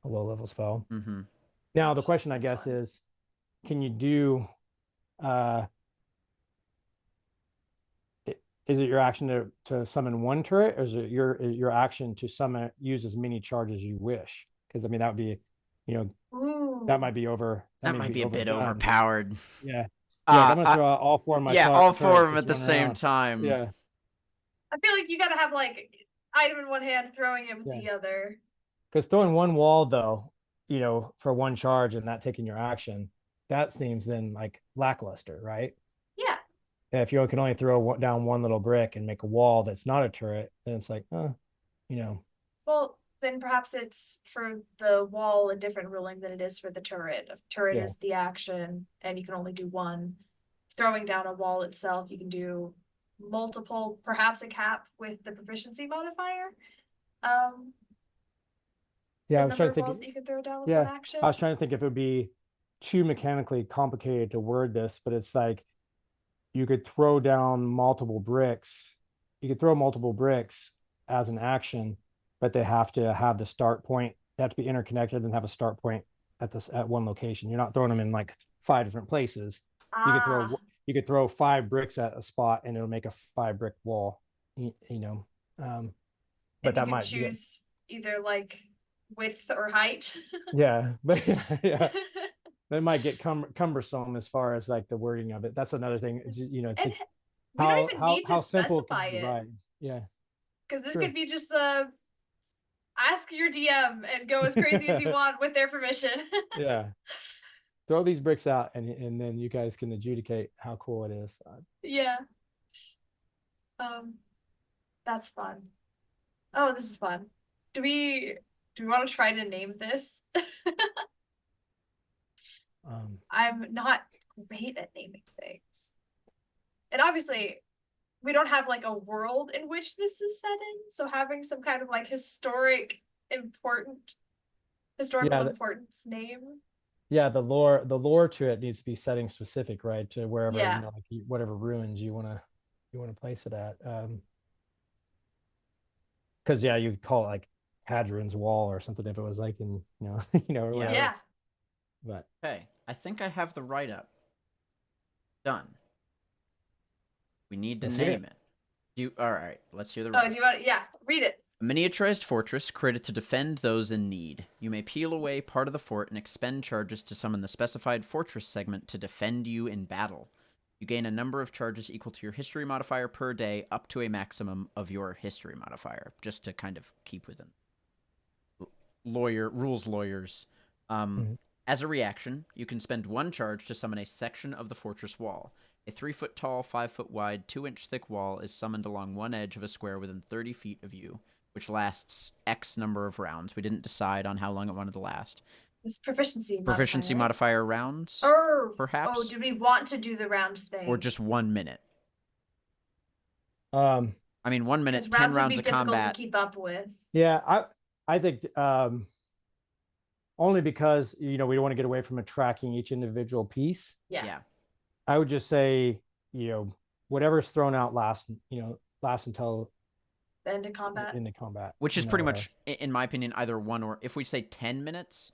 low level spell. Mm-hmm. Now the question, I guess, is, can you do? Is it your action to summon one turret, or is it your action to use as many charges as you wish? Because I mean that would be, that might be over. That might be a bit overpowered. Yeah. I'm gonna throw out all four of my all four of them at the same time. Yeah. I feel like you gotta have like item in one hand, throwing it with the other. Because throwing one wall though, for one charge and not taking your action, that seems then like lackluster, right? Yeah. And if you can only throw down one little brick and make a wall that's not a turret, then it's like, Well, then perhaps it's for the wall a different ruling than it is for the turret. A turret is the action, and you can only do one. Throwing down a wall itself, you can do multiple, perhaps a cap with the proficiency modifier. Yeah, I was trying to think. Walls that you can throw down with one action. I was trying to think if it would be too mechanically complicated to word this, but it's like you could throw down multiple bricks. You could throw multiple bricks as an action, but they have to have the start point. They have to be interconnected and have a start point at one location. You're not throwing them in like 5 different places. You could throw 5 bricks at a spot and it'll make a 5 brick wall. But that might choose either like width or height. Yeah, but yeah. That might get cumbersome as far as like the wording of it. That's another thing. We don't even need to specify it. Right. Yeah. Because this could be just ask your DM and go as crazy as you want with their permission. Yeah. Throw these bricks out and then you guys can adjudicate how cool it is. Yeah. That's fun. Oh, this is fun. Do we want to try to name this? I'm not great at naming things. And obviously, we don't have like a world in which this is set in. So having some kind of like historical importance name. Yeah, the lore to it needs to be setting specific, right? To wherever, like whatever ruins you wanna place it at. Because you call it like Hadron's Wall or something if it was like in or whatever. Yeah. But hey, I think I have the write-up done. We need to name it. All right, let's hear the write-up. Oh, do you want to, read it. A miniaturized fortress created to defend those in need. You may peel away part of the fort and expend charges to summon the specified fortress segment to defend you in battle. You You gain a number of charges equal to your history modifier per day, up to a maximum of your history modifier, just to kind of keep within rules lawyers. As a reaction, you can spend 1 charge to summon a section of the fortress wall. A 3-foot tall, 5-foot wide, 2-inch thick wall is summoned along one edge of a square within 30 feet of you, which lasts X number of rounds. We didn't decide on how long it wanted to last. This proficiency Modifier rounds, Oh, perhaps? do we want to do the round thing? Or just 1 minute? I mean, 1 minute, 10 rounds would rounds be of difficult combat. to keep up with. Yeah, I think only because, you know, we don't want to get away from tracking each individual piece. Yeah. I would just say, you know, whatever's thrown out lasts until The end of combat. into combat. Which is pretty much, in my opinion, either 1 or, if we say 10 minutes,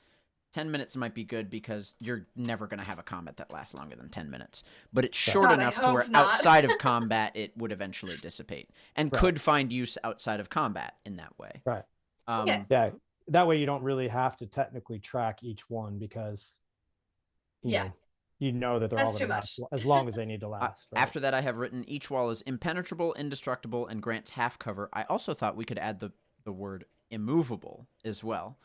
10 minutes might be good because you're never going to have a combat that lasts longer than 10 minutes. But it's short God, enough I to where hope not. outside of combat, it would eventually dissipate and could find use outside of combat in that way. Right. Okay. Yeah. That way you don't really have to technically track each one because, you know that they're all That's going too to last much. as long as they need to last. Right? After that, I have written each wall is impenetrable, indestructible, and grants half cover. I also thought we could add the word immovable as well,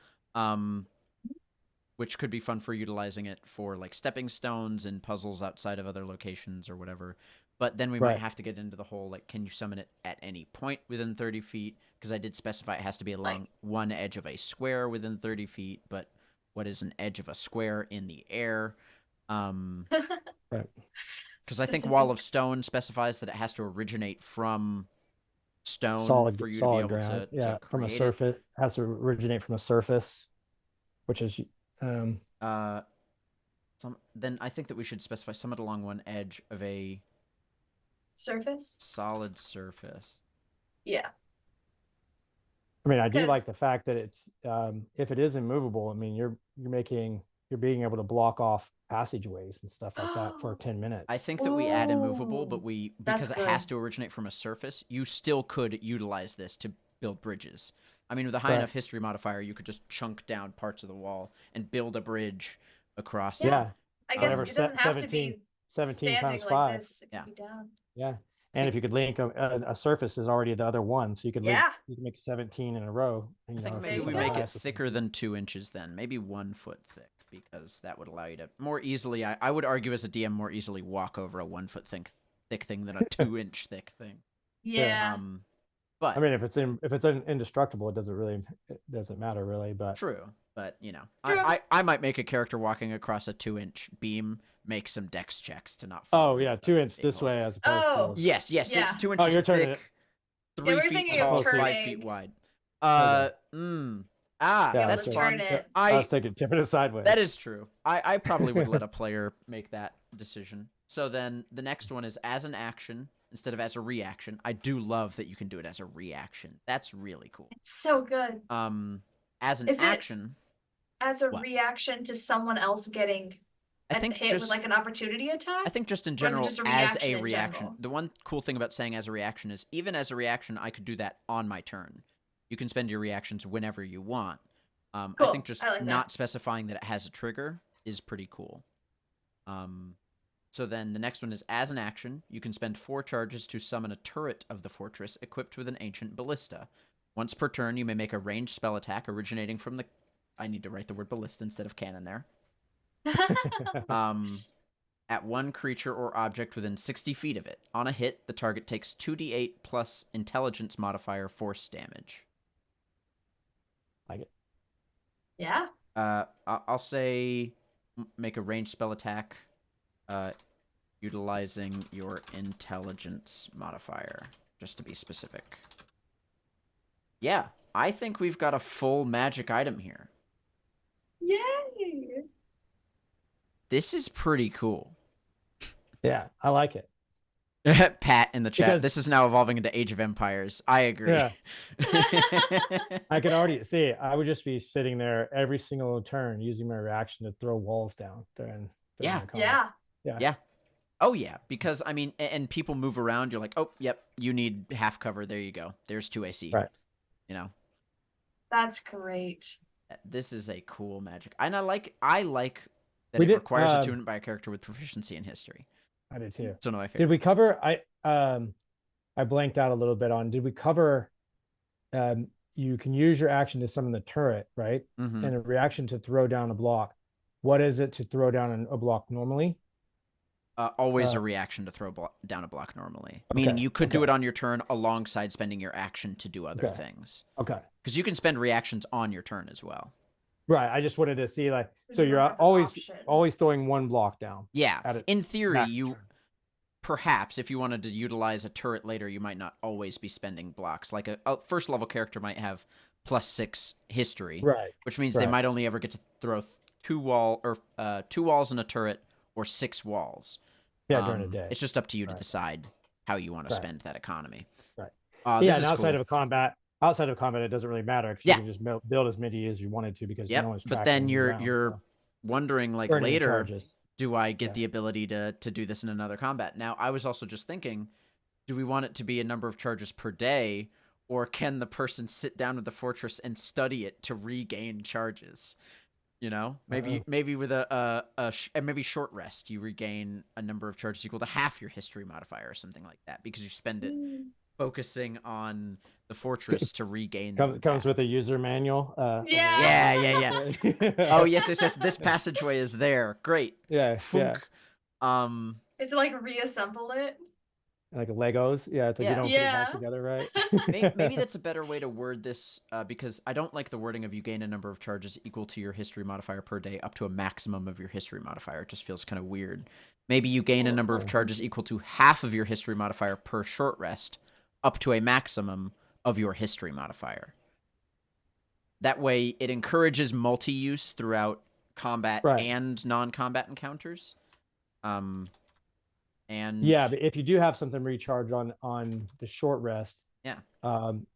which could be fun for utilizing it for like stepping stones and puzzles outside of other locations or whatever. But then we might have to get into the whole, like, can you summon it at any point within 30 feet? Because I did specify it has to be along one edge of a square within 30 feet, but what is an edge of a square in the air? Because I think Wall of Stone specifies that it has to originate from stone for you to be able ground. to from a create surface. It has to originate from a surface, which is then I think that we should specify summit along one edge of a surface. Solid surface. Yeah. I mean, I do like the fact that it's if it is immovable. I mean, you're being able to block off passageways and stuff like that for 10 minutes. I think that we add immovable, but because it has to originate from a surface, you still could utilize this to build bridges. I mean, with a high enough history modifier, you could just chunk down parts of the wall and build a bridge across it. Yeah. I guess it doesn't have to be 17 times like 5. this. It can be down. Yeah. And if you could link a surface is already the other one, so you could link, you can make 17 in a row. I think maybe we make it thicker than 2 inches then, maybe 1 foot thick, because that would allow you to more easily, I would argue as a DM, more easily walk over a 1 foot thick thing than a 2-inch thick thing. Yeah. But I mean, if it's indestructible, it doesn't matter really. But true. But you know, I might make a character walking across a 2-inch beam make some dex checks to not fall. Oh yeah, 2 inch this way as opposed to yes, it's 2 inches you're thick, 3 feet tall, 5 feet wide. That's fun. I was tipping it sideways. That is true. I probably would let a player make that decision. So then the next one is as an action instead of as a reaction. I do love that you can do it as a reaction. That's really cool. It's so good. As an action. As a reaction to someone else getting hit with like an opportunity attack? I think just in general, as a reaction. The one cool thing about saying as a reaction is even as a reaction, I could do that on my turn. You can spend your reactions whenever you want. Cool. I think just not specifying that it has a trigger is pretty cool. So then the next one is as an action, you can spend 4 charges to summon a turret of the fortress equipped with an ancient ballista. Once per turn, you may make a ranged spell attack originating from the... I need to write the word ballista instead of cannon there. At one creature or object within 60 feet of it. On a hit, the target takes 2d8 plus intelligence modifier force damage. Like it. Yeah. I'll say make a ranged spell attack utilizing your intelligence modifier, just to be specific. Yeah, I think we've got a full magic item here. Yay! This is pretty cool. Yeah, I like it. Pat in the chat. This is now evolving into Age of Empires. I agree. Yeah. I could already see it. I would just be sitting there every single turn using my reaction to throw walls down. Yeah. Oh, yeah. Because, I mean, and people move around. You're like, oh, yep, you need half cover. There you go. There's 2 AC. Right. You know? That's great. This is a cool magic. And I like that it requires attunement by a character with proficiency in history. I did too. It's one of my Did favorites. we cover? I blanked out a little bit on. Did we cover? You can use your action to summon the turret, right? Mhm. And a reaction to throw down a block. What is it to throw down a block normally? Always a reaction to throw down a block normally. Meaning Okay, you could do okay. it on your turn alongside spending your action to do other Okay. things. Okay. Because you can spend reactions on your turn as well. Right. I just wanted to see like so You don't you're have an always option. throwing one block down. Yeah. At it In theory, max you turn. perhaps if you wanted to utilize a turret later, you might not always be spending blocks. Like a first level character might have +6 history, Right. which means they Right. might only ever get to throw two walls in a turret or 6 walls. Yeah, during the day. It's just up to you to Right. decide how you want to Right. spend that economy. Right. This Yeah, is and outside cool. of combat, it doesn't really matter because Yeah. you can just build as many as you wanted to because no Yep. one's But tracking then you you're around, you're so. wondering like Burning later, charges. do I get Yeah. the ability to do this in another combat? Now, I was also just thinking, do we want it to be a number of charges per day, or can the person sit down at the fortress and study it to regain charges? You know, maybe with maybe short rest, you regain a number of charges equal to half your history modifier or something like that because you spend it focusing on the fortress to regain them Comes back. with a user manual. Yeah. Yeah. Oh yes, it says this passageway is there. Great. Yeah. Funk. Yeah. It's to like reassemble it. Like Legos. Yeah, it's like you Yeah. don't put it back Yeah. together, right? Maybe that's a better way to word this because I don't like the wording of you gain a number of charges equal to your history modifier per day up to a maximum of your history modifier. It just feels kind of weird. Maybe you gain a number of charges equal to half of your history modifier per short rest up to a maximum of your history modifier. That way it encourages multi-use throughout combat Right. and non-combat encounters. And yeah, but if you do have something recharge on the short rest, yeah,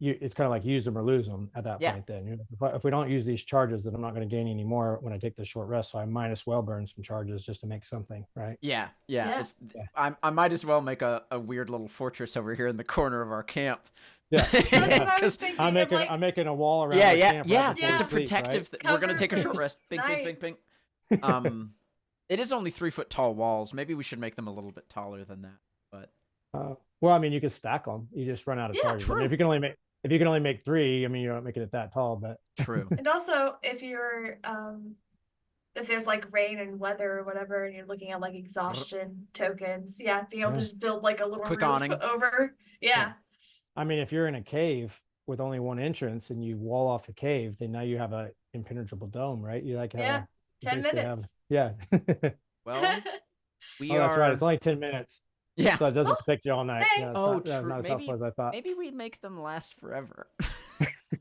it's kind of like use them or lose them at that Yeah. point. Then if we don't use these charges, then I'm not going to gain any more when I take the short rest. So I might as well burn some charges just to make something, right? Yeah. Yeah. I might as well make a weird little fortress over here in the corner of our camp. Yeah. That's what I was 'Cause- thinking. I'm of, like, making a wall around. Yeah, the yeah, camp yeah. right before It's a we sleep, protective. right? We're gonna Cover take a for short rest. Bink, bink, night. bink, bink. It is only 3-foot tall walls. Maybe we should make them a little bit taller than that. But Well, I mean, you can stack them. You just run out of Yeah, charges. I mean, true. if you can only make 3, I mean, you're not making it that tall, but true. And also, if you're if there's like rain and weather or whatever, and you're looking at like exhaustion tokens, yeah, being able to Yeah. just build like a little Quick roof awning. over. Yeah. I mean, if you're in a cave with only one entrance and you wall off the cave, then now you have a impenetrable dome, right? You like have Yeah, you 10 basically minutes. yeah. Well, we Oh, are. that's right. It's only 10 minutes, Yeah. so it doesn't protect you all night. Hey. Yeah, it's Oh, not, true. not as helpful as I thought. Maybe we make them last forever.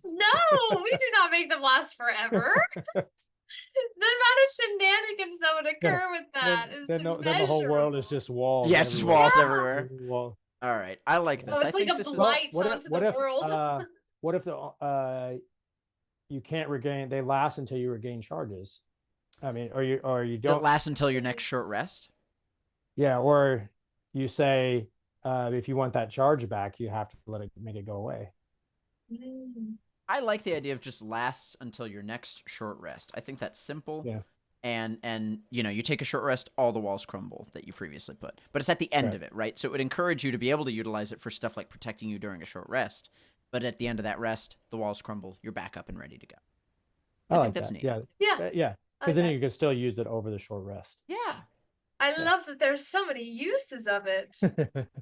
No, we do not make them last forever. The amount of shenanigans that would occur with that is Then the whole world is immeasurable. just walls. Yes, everywhere. walls Yeah. everywhere. Wall. All right, I like this. Oh, it's I like think a this is. blight What if- onto what the if, world. What if you can't regain? They last until you regain charges. I mean, or you Don't don't. last until your next short rest. Yeah, or you say if you want that charge back, you have to make it go away. Mm. I like the idea of just lasts until your next short rest. I think that's simple. Yeah. And you take a short rest, all the walls crumble that you previously put. But it's at the end Right. of it, right? So it would encourage you to be able to utilize it for stuff like protecting you during a short rest. But at the end of that rest, the walls crumble, you're back up and ready to go. I like think that's that. neat. Yeah, Yeah, yeah. I Because then like you can still use it over the short rest. Yeah. I love that there's so many uses of it.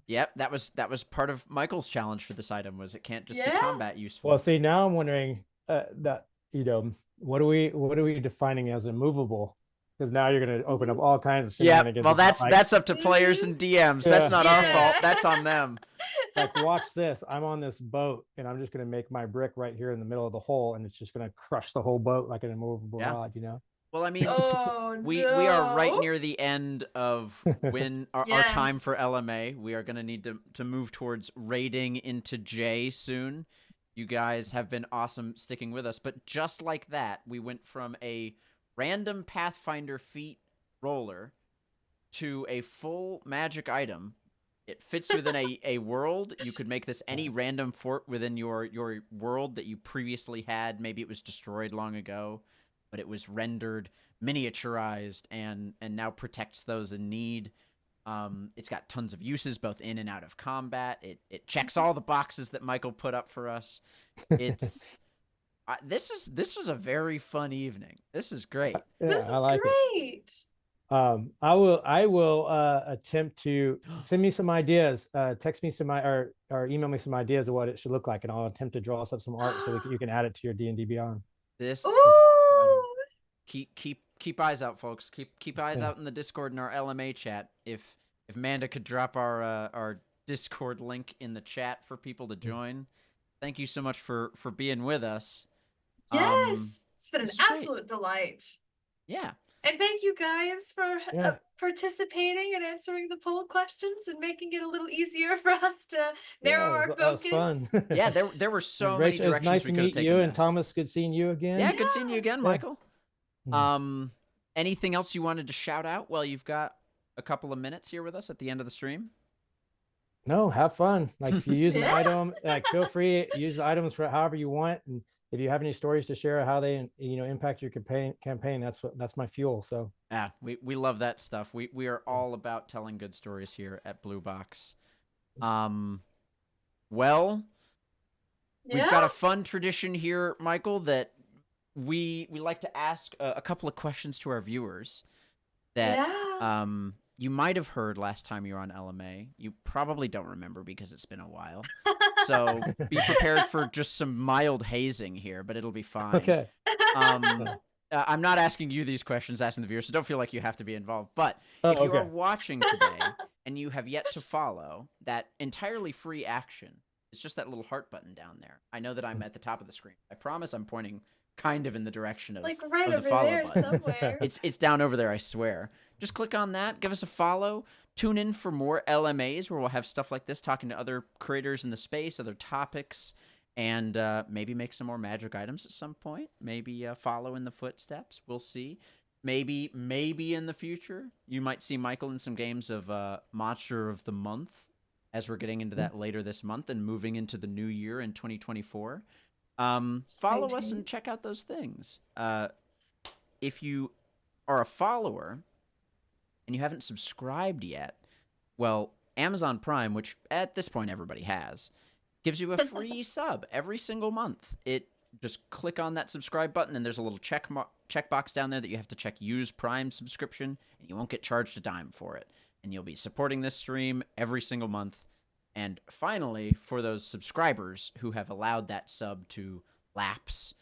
Yep, that was part of Michael's challenge for this item was it can't just be Yeah. combat useful. Well, see, now I'm wondering that what are we defining as immovable? Because now you're going to open up all kinds of Yeah, shenanigans. well about, that's up to players and DMs. That's not our Yeah. fault. That's on them. like watch this. I'm on this boat and I'm just going to make my brick right here in the middle of the hole, and it's just going to crush the whole boat like an immovable Yeah. rod. Well, I mean, Oh, we are right no. near the end of when our time for Yes. LMA. We are going to need to move towards raiding into J soon. You guys have been awesome sticking with us, but just like that, we went from a random Pathfinder feat roller to a full magic item. It fits within a world. You could make this any random fort within your world that you previously had. Maybe it was destroyed long ago, but it was rendered, miniaturized, and now protects those in need. It's got tons of uses both in and out of combat. It checks all the boxes that Michael put up for us. It's this was a very fun evening. This is great. Yeah, This I is like it. great. I will attempt to send me some ideas, text me some or email me some ideas of what it should look like, and I'll attempt to draw us up some art so you can add it to your D&D Beyond. This Ooh. keep eyes out, folks. Keep eyes out in the Discord and our LMA chat. If Amanda could drop our Discord link in the chat for people to join. Thank you so much for being with us. Yes, it's been an this is great. absolute delight. Yeah. And thank you guys for participating and answering the poll questions and making it a little easier for us to narrow our focus. That was fun. Yeah, there were so many Rachel, directions it's nice we to could have meet taken you, and this. Thomas, good seeing you again. Yeah, good seeing you again, Michael. Yeah. Anything else you wanted to shout out while you've got a couple of minutes here with us at the end of the stream? No, have fun. Like if you use an item, like feel free use the items for however you want. And if you have any stories to share how they impact your campaign, that's my fuel. So yeah, we love that stuff. We are all about telling good stories here at Blue Box. Well, we've got a fun tradition here, Michael, that we like to ask a couple of questions to our viewers that you might have heard last time you were on LMA. You probably don't remember because it's been a while. So be prepared for just some mild hazing here, but it'll be fine. Okay. I'm not asking you these questions, asking the viewers, so don't feel like you have to be involved. But if you are watching today and you have yet to follow that entirely free action, it's just that little heart button down there. I know that I'm at the top of the screen. I promise I'm pointing kind of in the direction of, like right of over the follow there button. somewhere. It's down over there, I swear. Just click on that, give us a follow, tune in for more LMAs where we'll have stuff like this, talking to other creators in the space, other topics, and maybe make some more magic items at some point. Maybe follow in the footsteps. We'll see. Maybe in the future, you might see Michael in some games of Monster of the Month as we're getting into that later this month and moving into the new year in 2024. Follow us and check out those things. If you are a follower and you haven't subscribed yet, well, Amazon Prime, which at this point everybody has, gives you a free sub every single month. It just click on that subscribe button and there's a little checkbox down there that you have to check use Prime subscription, and you won't get charged a dime for it. And you'll be supporting this stream every single month. And finally, for those subscribers who have allowed that sub to lapse,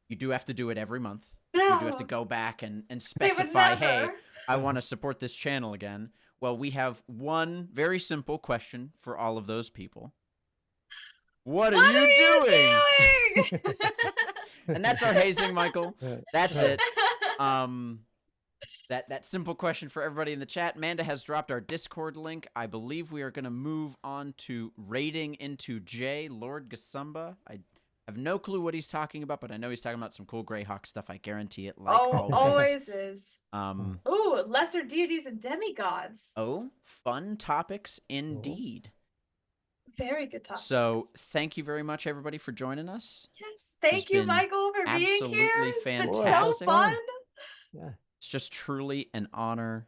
you do have to do it every month. No. You do have to go back and specify, hey, I want to support this channel again. Well, we have one very simple question for all of those people. What are you doing? And that's our hazing, Michael. That's it. That simple question for everybody in the chat. Amanda has dropped our Discord link. I believe we are going to move on to raiding into Jay, Lord Gasumba. I have no clue what he's talking about, but I know he's talking about some cool Greyhawk stuff. I guarantee it. Like always is. Ooh, lesser deities and demigods. Oh, fun topics indeed. Very good topics. So thank you very much, everybody, for joining us. Yes, thank you, Michael, for being here. It's been so fun. Yeah. It's just truly an honor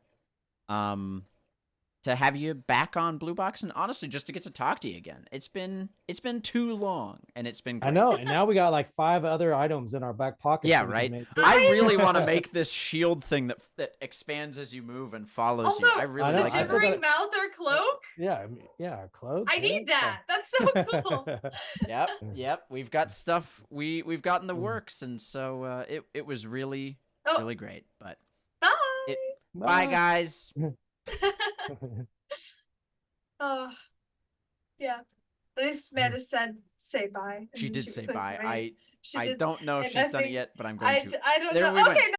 to have you back on Blue Box, and honestly, just to get to talk to you again. It's been too long, and it's been great. I know, and now we got like 5 other items in our back pocket. Yeah, right. I really want to make this shield thing that expands as you move and follows also, you. I really the like shivering mouth or cloak. Yeah, cloak. I need that. That's so cool. Yep. We've got stuff we've got in the works, and so it was really great. But bye guys. Oh, yeah. At least Amanda said say bye. She did say bye. I don't know if she's done it yet, but I'm going to. I don't there know. We went. Okay,